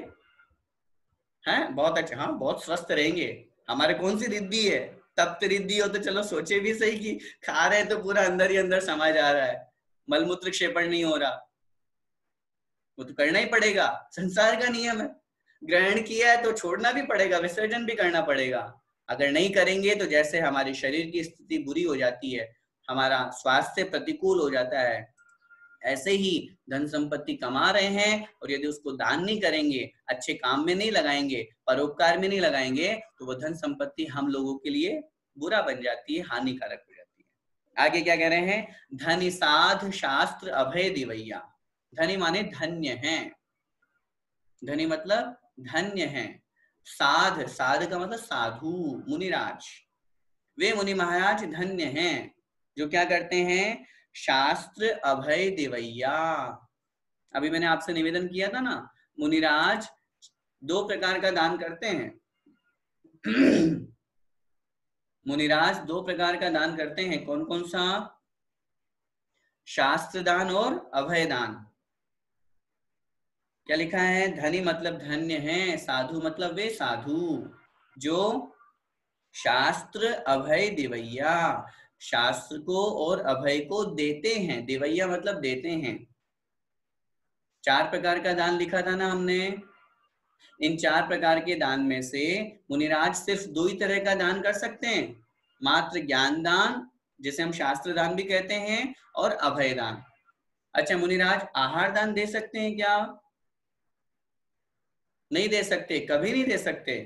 हैं? बहुत अच्छा, हाँ, बहुत स्वस्थ रहेंगे। हमारे कौन सी रिद्धि है? तप्त रिद्धि हो तो चलो सोचे भी सही कि खा रहे तो पूरा अंदर ही अंदर समा जा रहा है, मलमूत्र क्षेपण नहीं हो रहा। वो तो करना ही पड़ेगा, संसार का नियम है। ग्रहण किया है तो छोड़ना भी पड़ेगा, विसर्जन भी करना पड़ेगा। अगर नहीं करेंगे तो जैसे हमारे शरीर की स्थिति बुरी हो जाती है, हमारा स्वास्थ्य प्रतिकूल हो जाता है, ऐसे ही धन संपत्ति कमा रहे हैं और यदि उसको दान नहीं करेंगे, अच्छे काम में नहीं लगाएंगे, परोपकार में नहीं लगाएंगे, तो वो धन संपत्ति हम लोगों के लिए बुरा बन जाती है, हानिकारक हो जाती है। आगे क्या कह रहे हैं? धनि साध शास्त्र अभय दिवैया। धनी माने धन्य है, धनी मतलब धन्य है। साध, साध का मतलब साधु, मुनिराज। वे मुनि महाराज धन्य हैं जो क्या करते हैं? शास्त्र अभय दिवैया। अभी मैंने आपसे निवेदन किया था ना, मुनिराज 2 प्रकार का दान करते हैं। मुनिराज 2 प्रकार का दान करते हैं। कौन कौन सा? शास्त्र दान और अभय दान। क्या लिखा है? धनी मतलब धन्य है, साधु मतलब वे साधु जो शास्त्र अभय दिवैया, शास्त्र को और अभय को देते हैं। दिवैया मतलब देते हैं। 4 प्रकार का दान लिखा था ना हमने। इन 4 प्रकार के दान में से मुनिराज सिर्फ 2 ही तरह का दान कर सकते हैं, मात्र ज्ञान दान, जिसे हम शास्त्र दान भी कहते हैं, और अभय दान। अच्छा, मुनिराज आहार दान दे सकते हैं क्या? नहीं दे सकते, कभी नहीं दे सकते।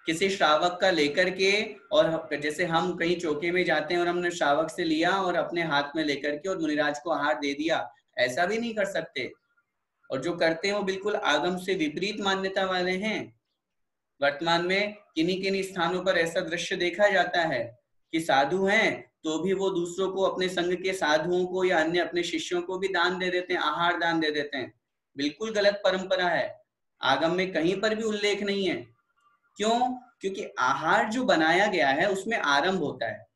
किसी श्रावक का लेकर के, और जैसे हम कहीं चौके में जाते हैं और हमने श्रावक से लिया और अपने हाथ में लेकर के और मुनिराज को आहार दे दिया, ऐसा भी नहीं कर सकते। और जो करते हैं वो बिल्कुल आगम से विपरीत मान्यता वाले हैं। वर्तमान में किन्हीं किन्हीं स्थानों पर ऐसा दृश्य देखा जाता है कि साधु हैं तो भी वो दूसरों को, अपने संग के साधुओं को या अन्य अपने शिष्यों को भी दान दे देते हैं, आहार दान दे देते हैं। बिल्कुल गलत परंपरा है, आगम में कहीं पर भी उल्लेख नहीं है। क्यों? क्योंकि आहार जो बनाया गया है उसमें आरंभ होता है।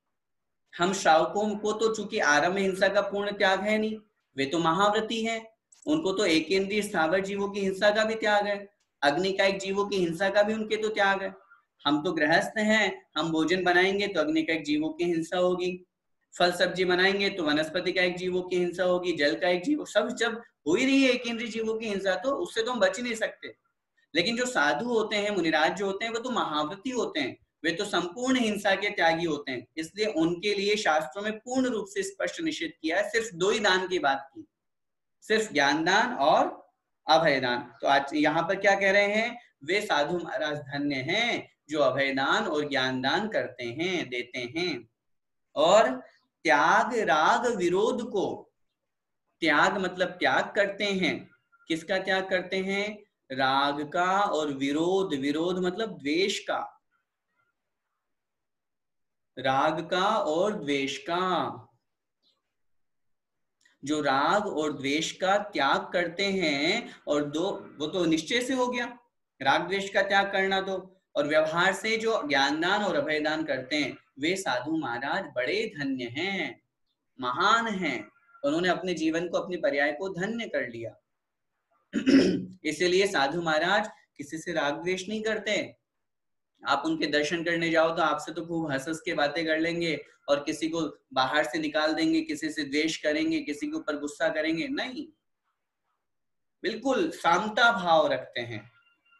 हम श्रावकों को तो चूंकि आरंभ में हिंसा का पूर्ण त्याग है नहीं, वे तो महाव्रती हैं, उनको तो एकेंद्रीय स्थावर जीवों की हिंसा का भी त्याग है, अग्निकायिक जीवों की हिंसा का भी उनके तो त्याग है। हम तो गृहस्थ हैं, हम भोजन बनाएंगे तो अग्निकायिक जीवों की हिंसा होगी, फल सब्जी बनाएंगे तो वनस्पति कायिक जीवों की हिंसा होगी, जल कायिक जीवों, सब जब हो ही रही है एकेंद्रीय जीवों की हिंसा, तो उससे तो हम बच ही नहीं सकते। लेकिन जो साधु होते हैं, मुनिराज जो होते हैं, वो तो महाव्रती होते हैं, वे तो संपूर्ण हिंसा के त्यागी होते हैं। इसलिए उनके लिए शास्त्रों में पूर्ण रूप से स्पष्ट निषेध किया है। सिर्फ 2 ही दान की बात की, सिर्फ ज्ञान दान और अभय दान। तो आज यहाँ पर क्या कह रहे हैं? वे साधु महाराज धन्य हैं जो अभय दान और ज्ञान दान करते हैं, देते हैं। और त्याग राग विरोध को, त्याग मतलब त्याग करते हैं। किसका त्याग करते हैं? राग का। और विरोध, विरोध मतलब द्वेष का, राग का और द्वेष का। जो राग और द्वेष का त्याग करते हैं, और वो तो निश्चय से हो गया, राग द्वेष का त्याग करना तो, और व्यवहार से जो ज्ञानदान और अभयदान करते हैं, वे साधु महाराज बड़े धन्य हैं, महान हैं। उन्होंने अपने जीवन को, अपने पर्याय को धन्य कर लिया। इसीलिए साधु महाराज किसी से राग द्वेष नहीं करते। आप उनके दर्शन करने जाओ तो आपसे तो खूब हंस हंस के बातें कर लेंगे, और किसी को बाहर से निकाल देंगे, किसी से द्वेष करेंगे, किसी के ऊपर गुस्सा करेंगे नहीं, बिल्कुल सामता भाव रखते हैं।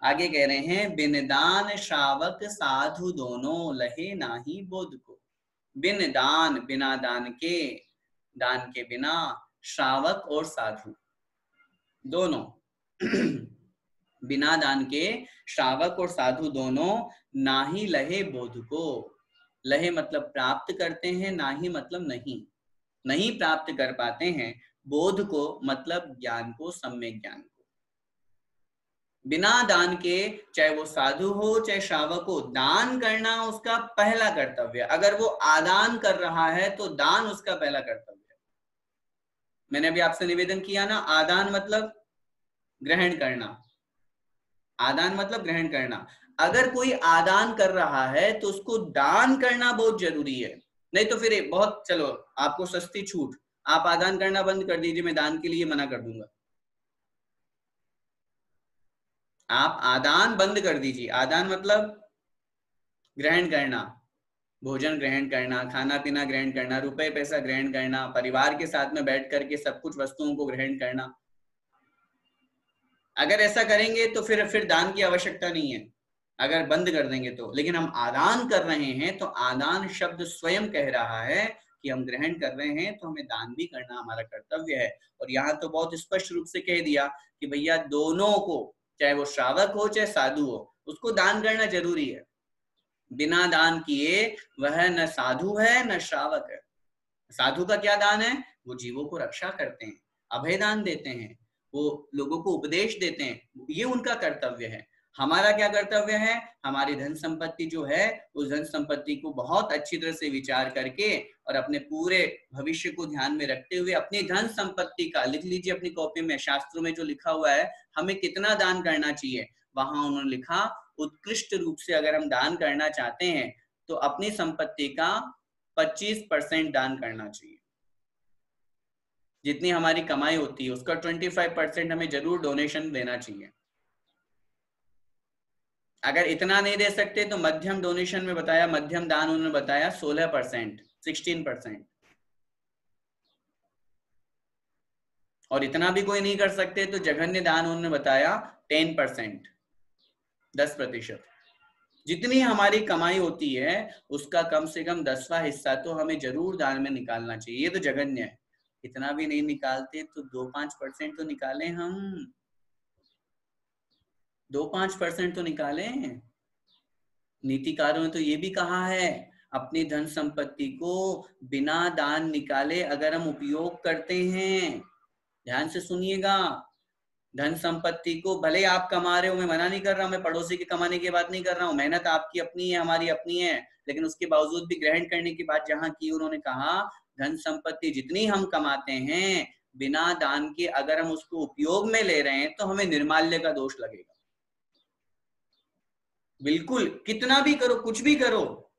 आगे कह रहे हैं, बिन दान श्रावक साधु दोनों लहे नाही बोध को। बिन दान, बिना दान के, दान के बिना श्रावक और साधु दोनों बिना दान के श्रावक और साधु दोनों ना ही लहे बोध को। लहे मतलब प्राप्त करते हैं, ना ही मतलब नहीं प्राप्त कर पाते हैं। बोध को मतलब ज्ञान को, सम्यक ज्ञान को। बिना दान के, चाहे वो साधु हो चाहे श्रावक हो, दान करना उसका पहला कर्तव्य। अगर वो आदान कर रहा है तो दान उसका पहला कर्तव्य। मैंने अभी आपसे निवेदन किया ना, आदान मतलब ग्रहण करना, आदान मतलब ग्रहण करना। अगर कोई आदान कर रहा है तो उसको दान करना बहुत जरूरी है। नहीं तो फिर बहुत, चलो आपको सस्ती छूट, आप आदान करना बंद कर दीजिए, मैं दान के लिए मना कर दूंगा। आप आदान बंद कर दीजिए। आदान मतलब ग्रहण करना, भोजन ग्रहण करना, खाना पीना ग्रहण करना, रुपए पैसा ग्रहण करना, परिवार के साथ में बैठ करके सब कुछ वस्तुओं को ग्रहण करना। अगर ऐसा करेंगे तो फिर दान की आवश्यकता नहीं है, अगर बंद कर देंगे तो। लेकिन हम आदान कर रहे हैं तो आदान शब्द स्वयं कह रहा है कि हम ग्रहण कर रहे हैं तो हमें दान भी करना हमारा कर्तव्य है। और यहाँ तो बहुत स्पष्ट रूप से कह दिया कि भैया दोनों को, चाहे वो श्रावक हो चाहे साधु हो, उसको दान करना जरूरी है। बिना दान किए वह न साधु है न श्रावक है। साधु का क्या दान है? वो जीवों को रक्षा करते हैं, अभय दान देते हैं, वो लोगों को उपदेश देते हैं, ये उनका कर्तव्य है। हमारा क्या कर्तव्य है? हमारी धन संपत्ति जो है, उस धन संपत्ति को बहुत अच्छी तरह से विचार करके और अपने पूरे भविष्य को ध्यान में रखते हुए अपनी धन संपत्ति का, लिख लीजिए अपनी कॉपी में, शास्त्रों में जो लिखा हुआ है हमें कितना दान करना चाहिए, वहां उन्होंने लिखा उत्कृष्ट रूप से अगर हम दान करना चाहते हैं तो अपनी संपत्ति का 25% दान करना चाहिए। जितनी हमारी कमाई होती है उसका 25% हमें जरूर डोनेशन देना चाहिए। अगर इतना नहीं दे सकते तो मध्यम डोनेशन में बताया, मध्यम दान उन्होंने बताया 16%, 16%। और इतना भी कोई नहीं कर सकते तो जघन्य दान उन्होंने बताया 10%, 10%। जितनी हमारी कमाई होती है उसका कम से कम 10वां हिस्सा तो हमें जरूर दान में निकालना चाहिए। ये तो जघन्य है। इतना भी नहीं निकालते तो 2-5% तो निकालें, हम 2-5% तो निकालें। नीतिकारों ने तो ये भी कहा है, अपनी धन संपत्ति को बिना दान निकाले अगर हम उपयोग करते हैं, ध्यान से सुनिएगा, धन संपत्ति को भले आप कमा रहे हो, मैं मना नहीं कर रहा हूं, मैं पड़ोसी के कमाने की बात नहीं कर रहा हूं, मेहनत आपकी अपनी है, हमारी अपनी है, लेकिन उसके बावजूद भी ग्रहण करने की बात जहां की, उन्होंने कहा धन संपत्ति जितनी हम कमाते हैं बिना दान के अगर हम उसको उपयोग में ले रहे हैं तो हमें निर्माल्य का दोष लगेगा। बिल्कुल, कितना भी करो, कुछ भी करो,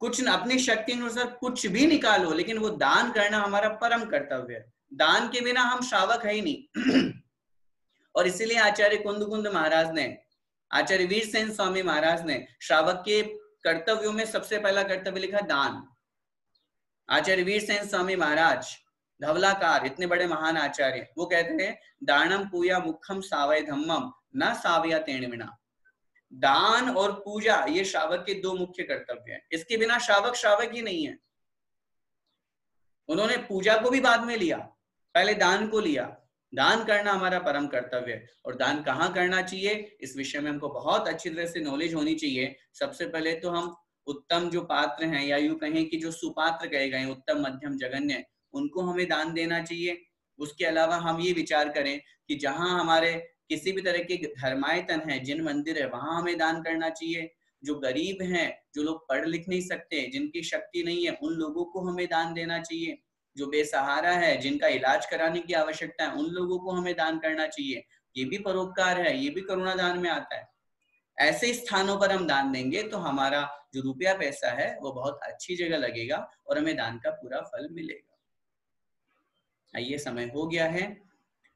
कुछ न, अपनी शक्ति अनुसार कुछ भी निकालो, लेकिन वो दान करना हमारा परम कर्तव्य है। दान के बिना हम श्रावक है ही नहीं। और इसीलिए आचार्य कुंद महाराज ने, आचार्य वीरसेन स्वामी महाराज ने श्रावक के कर्तव्यों में सबसे पहला कर्तव्य लिखा दान। आचार्य वीरसेन स्वामी महाराज धवलाकार, इतने बड़े महान आचार्य, वो कहते हैं दानम पूया मुखम सावय धम्मम न सावया तेणविना। दान और पूजा ये श्रावक के दो मुख्य कर्तव्य हैं। इसके बिना श्रावक श्रावक ही नहीं है। उन्होंने पूजा को भी बाद में लिया, पहले दान को लिया। दान करना हमारा परम कर्तव्य है। और दान कहाँ करना चाहिए, इस विषय में हमको बहुत अच्छी तरह से नॉलेज होनी चाहिए। सबसे पहले तो हम उत्तम जो पात्र हैं, या यूं कहें कि जो सुपात्र कहे गए, उत्तम मध्यम जघन्य, उनको हमें दान देना चाहिए। उसके अलावा हम ये विचार करें कि जहां हमारे किसी भी तरह के धर्मायतन है, जिन मंदिर है, वहां हमें दान करना चाहिए। जो गरीब हैं, जो लोग पढ़ लिख नहीं सकते, जिनकी शक्ति नहीं है, उन लोगों को हमें दान देना चाहिए। जो बेसहारा है, जिनका इलाज कराने की आवश्यकता है, उन लोगों को हमें दान करना चाहिए। ये भी परोपकार है, ये भी करुणा दान में आता है। ऐसे स्थानों पर हम दान देंगे तो हमारा जो रुपया पैसा है वो बहुत अच्छी जगह लगेगा और हमें दान का पूरा फल मिलेगा। ये समय हो गया है,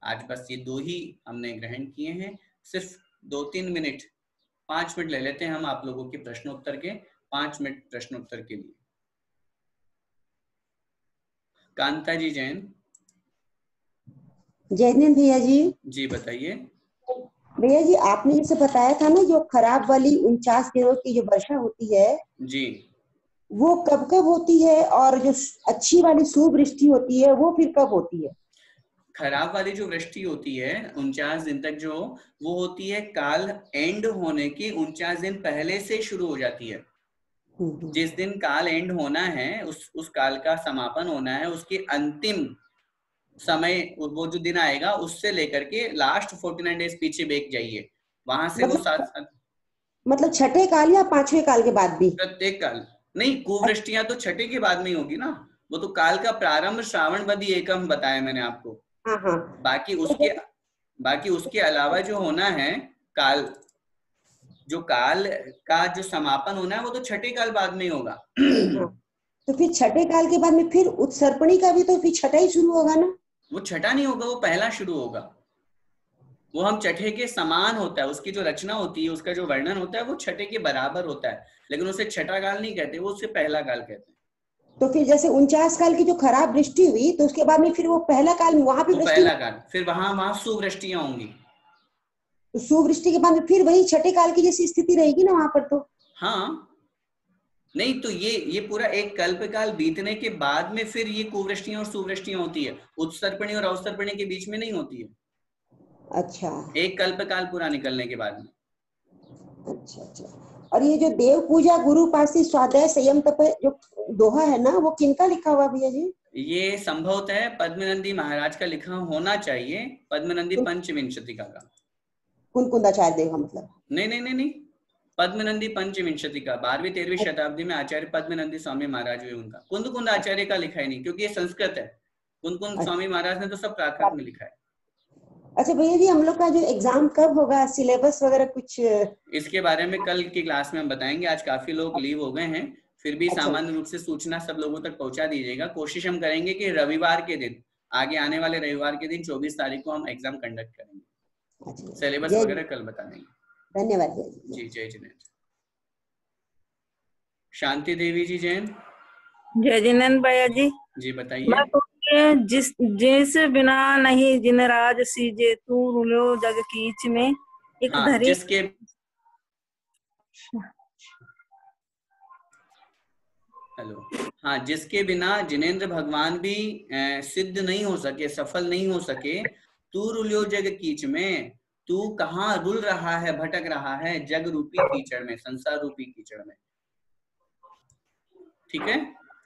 आज बस ये दो ही हमने ग्रहण किए हैं। सिर्फ 2-3 मिनट, 5 मिनट ले लेते हैं हम आप लोगों के प्रश्नोत्तर के, 5 मिनट प्रश्नोत्तर के लिए। कांता जी जैन। जैन भैया जी। जी बताइए। भैया जी, आपने जैसे बताया था ना, जो खराब वाली 49 दिनों की जो वर्षा होती है, जी, वो कब कब होती है, और जो अच्छी वाली सुवृष्टि होती है वो फिर कब होती है? खराब वाली जो वृष्टि होती है 49 दिन तक जो, वो होती है काल एंड होने के 49 दिन पहले से शुरू हो जाती है। जिस दिन काल एंड होना है, उस काल का समापन होना है, उसके अंतिम समय वो जो दिन आएगा उससे लेकर के लास्ट 49 डेज पीछे बैक जाइए, वहां से वो मतलब मतलब छठे काल या पांचवें काल के बाद भी? प्रत्येक काल नहीं, कुवृष्टियां तो छठे के बाद में ही होगी ना। वो तो काल का प्रारंभ श्रावण बदी एकम बताया मैंने आपको। हाँ हाँ। बाकी तो उसके बाकी उसके अलावा जो होना है काल, जो काल का जो समापन होना है वो तो छठे काल बाद में ही होगा। हाँ, तो फिर छठे काल के बाद में फिर उत्सर्पणी का भी तो फिर छठा ही शुरू होगा ना? वो छठा नहीं होगा, वो पहला शुरू होगा। वो हम छठे के समान होता है, उसकी जो रचना होती है, उसका जो वर्णन होता है वो छठे के बराबर होता है, लेकिन उसे छठा काल नहीं कहते, वो उसे पहला काल कहते हैं। तो फिर जैसे 49 काल की जो खराब वृष्टि हुई, तो उसके बाद में फिर वो पहला काल में वहां पे वो वृष्टि, पहला काल, फिर वहां वहां सुवृष्टियां होंगी। तो सुवृष्टि के बाद में फिर वही छठे काल की जैसी स्थिति रहेगी ना वहां पर तो? हाँ, नहीं तो ये पूरा एक कल्प काल बीतने के बाद में फिर ये कुवृष्टियां और सुवृष्टियां होती है, उत्सर्पणी और अवसर्पणी के बीच में नहीं होती है। अच्छा एक कल्प काल पूरा निकलने के बाद में। अच्छा अच्छा। और ये जो देव पूजा गुरु पासी स्वाध्याय संयम तप जो दोहा है ना, वो किनका लिखा हुआ भैया जी? ये संभवतः है पद्मनंदी महाराज का लिखा होना चाहिए, पद्मनंदी पंचविंशतिका का। कुंदाचार्य देव का मतलब? नहीं नहीं नहीं नहीं, पद्मनंदी पंचविंशतिका 12वीं 13वीं शताब्दी में आचार्य पद्मनंदी स्वामी महाराज हुए, उनका कुंद कुंद आचार्य का लिखा ही नहीं, क्योंकि ये संस्कृत है। कुंद कुंद स्वामी महाराज ने तो सब प्राकृत में लिखा है। अच्छा भैया जी, हम लोग का जो एग्जाम कब होगा, सिलेबस वगैरह कुछ? इसके बारे में कल की क्लास में हम बताएंगे, आज काफी लोग लीव हो गए हैं, फिर भी अच्छा सामान्य रूप से सूचना सब लोगों तक पहुंचा दीजिएगा। कोशिश हम करेंगे कि रविवार के दिन, आगे आने वाले रविवार के दिन 24 तारीख को हम एग्जाम कंडक्ट करेंगे। अच्छा। सिलेबस जय, वगैरह कल बता देंगे। धन्यवाद भैया जी। जी जय जिनेन्द्र। शांति देवी जी जैन। जय जिनेन्द्र भैया जी। जी बताइए। मैं तो जिस जिस बिना नहीं जिन राज सीजे तू रुलो जग कीच में एक हाँ, धरी। जिसके हेलो, हाँ, जिसके बिना जिनेन्द्र भगवान भी सिद्ध नहीं हो सके, सफल नहीं हो सके, तू रुलियो जग कीच में, तू कहाँ रुल रहा है, भटक रहा है जग रूपी कीचड़ में, संसार रूपी कीचड़ में। ठीक है,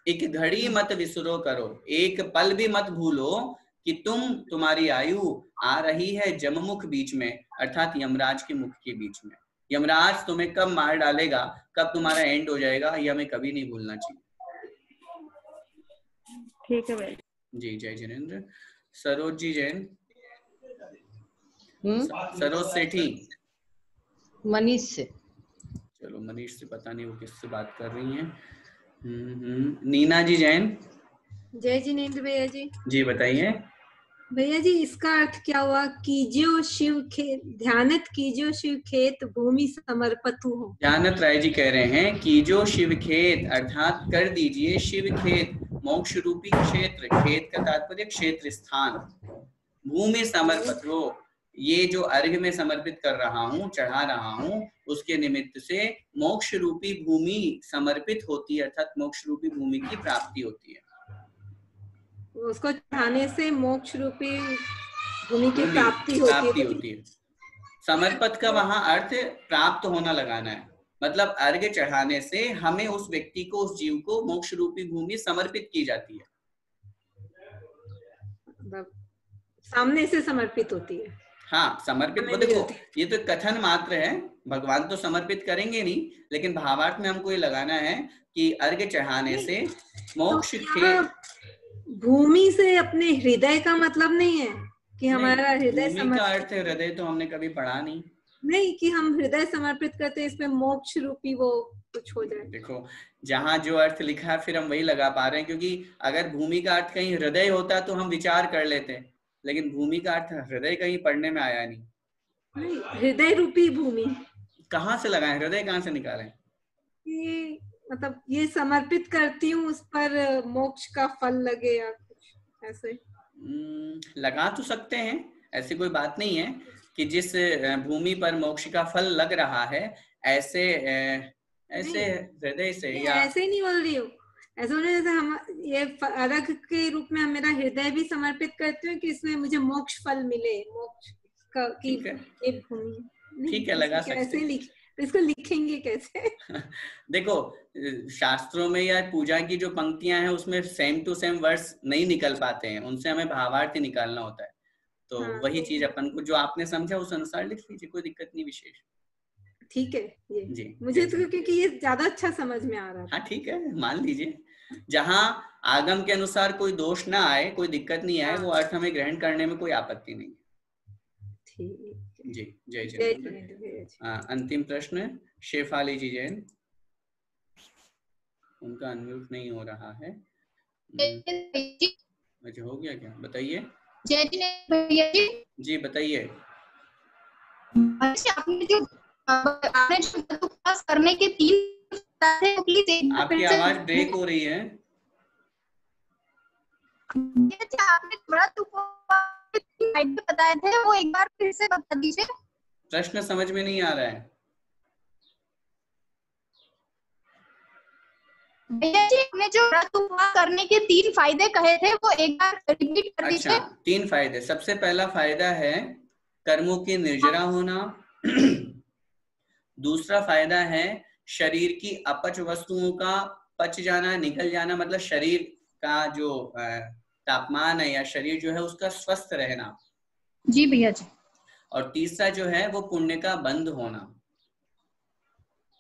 एक घड़ी मत विसरो करो, एक पल भी मत भूलो कि तुम्हारी आयु आ रही है जममुख बीच में, अर्थात यमराज के मुख के बीच में। यमराज तुम्हें कब मार डालेगा, कब तुम्हारा एंड हो जाएगा, ये हमें कभी नहीं भूलना चाहिए। ठीक है भाई जी जय जिनेन्द्र। सरोज जी जैन। सरोज सेठी। मनीष से। चलो मनीष से पता नहीं वो किससे बात कर रही हैं। नीना जी जैन। जय जिनेन्द्र भैया जी। जी बताइए। भैया जी, इसका अर्थ क्या हुआ? कीजियो शिव खेत, ध्यानत कीजियो शिव खेत, भूमि समर्पतु हो। ध्यानत राय जी कह रहे हैं कीजो शिव खेत, अर्थात कर दीजिए शिव खेत, मोक्ष रूपी क्षेत्र, खेत का तात्पर्य क्षेत्र स्थान, भूमि समर्पित हो, ये जो अर्घ में समर्पित कर रहा हूँ, चढ़ा रहा हूँ, उसके निमित्त से मोक्ष रूपी भूमि समर्पित होती है, अर्थात मोक्ष रूपी भूमि की प्राप्ति होती है। उसको चढ़ाने से मोक्ष रूपी भूमि की प्राप्ति होती है। समर्पित का वहां अर्थ प्राप्त होना लगाना है, मतलब अर्घ चढ़ाने से हमें उस व्यक्ति को, उस जीव को मोक्ष रूपी भूमि समर्पित की जाती है, सामने से समर्पित होती है। हाँ समर्पित, वो देखो ये तो कथन मात्र है, भगवान तो समर्पित करेंगे नहीं, लेकिन भावार्थ में हमको ये लगाना है कि अर्घ चढ़ाने से मोक्ष खेत। भूमि से अपने हृदय का मतलब नहीं है कि हमारा हृदय भूमि का अर्थ हृदय तो हमने कभी पढ़ा नहीं कि हम हृदय समर्पित करते हैं, इसमें मोक्ष रूपी वो कुछ हो जाए। देखो जहाँ जो अर्थ लिखा है फिर हम वही लगा पा रहे हैं, क्योंकि अगर भूमि का अर्थ कहीं हृदय होता तो हम विचार कर लेते, लेकिन भूमि का अर्थ हृदय कहीं पढ़ने में आया नहीं। हृदय रूपी भूमि कहाँ से लगाए, हृदय कहाँ से निकालें? ये मतलब ये समर्पित करती हूँ, उस पर मोक्ष का फल लगे या कुछ ऐसे लगा तो सकते हैं, ऐसी कोई बात नहीं है कि जिस भूमि पर मोक्ष का फल लग रहा है, ऐसे ऐसे हृदय से नहीं, या ऐसे ही नहीं बोल रही हूँ, ऐसा बोल रही हूँ, जैसे हम ये अर्घ के रूप में हम मेरा हृदय भी समर्पित करते हैं कि इसमें मुझे मोक्ष फल मिले, मोक्ष की ठीक है, ये भूमि। ठीक है, लगा इसको सकते कैसे हैं। लिख, तो इसको लिखेंगे कैसे? देखो शास्त्रों में या पूजा की जो पंक्तियां हैं उसमें सेम टू सेम वर्ड्स नहीं निकल पाते हैं, उनसे हमें भावार्थ निकालना होता है। तो हाँ, वही तो चीज अपन को जो आपने समझा उस अनुसार लिख लीजिए, कोई दिक्कत नहीं विशेष। ठीक है, ये जी मुझे जी तो क्योंकि ये ज्यादा अच्छा समझ में आ रहा था। हाँ ठीक है, मान लीजिए जहाँ आगम के अनुसार कोई दोष ना आए, कोई दिक्कत नहीं आए, वो अर्थ हमें ग्रहण करने में कोई आपत्ति नहीं है। ठीक है, जी जय जय जिनेंद्र। जिनेंद्र। अंतिम प्रश्न शेफाली जी जैन, उनका अनम्यूट नहीं हो रहा है। अच्छा हो गया क्या, बताइए। जय भैया जी। जी बताइए। आपने जो करने के 3 प्लीज एक बार आपकी आवाज ब्रेक हो रही है। आपने बताए थे वो एक बार फिर से बता दीजिए। प्रश्न समझ में नहीं आ रहा है। भैया जी आपने जो व्रत उपवास करने के 3 फायदे कहे थे वो एक बार रिपीट कर दीजिए। अच्छा 3 फायदे। सबसे पहला फायदा है कर्मों की निर्जरा होना। दूसरा फायदा है शरीर की अपच वस्तुओं का पच जाना, निकल जाना, मतलब शरीर का जो तापमान है या शरीर जो है उसका स्वस्थ रहना। जी भैया जी। और तीसरा जो है वो पुण्य का बंद होना।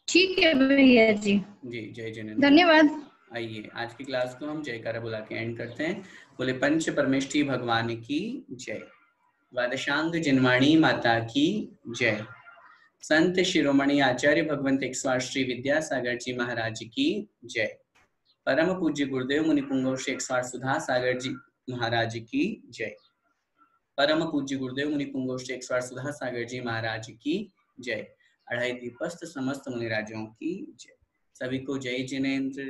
ठीक है भैया जी। जी जय जिनेंद्र, धन्यवाद। आइए आज की क्लास को हम जयकारा बुला के एंड करते हैं। बोले पंच परमेष्ठी भगवान की जय, द्वादशांग जिनवाणी माता की जय, संत शिरोमणि आचार्य भगवंत एकस्वार श्री विद्यासागर जी महाराज की जय, परम पूज्य गुरुदेव मुनि पुंगव श्री एकस्वार सुधा सागर जी महाराज की जय, परम पूज्य गुरुदेव मुनि पुंगव श्री एकस्वार सुधा सागर जी महाराज की जय, अढ़ाई दीपस्थ समस्त मुनिराजों की जय। सभी को जय जिनेंद्र।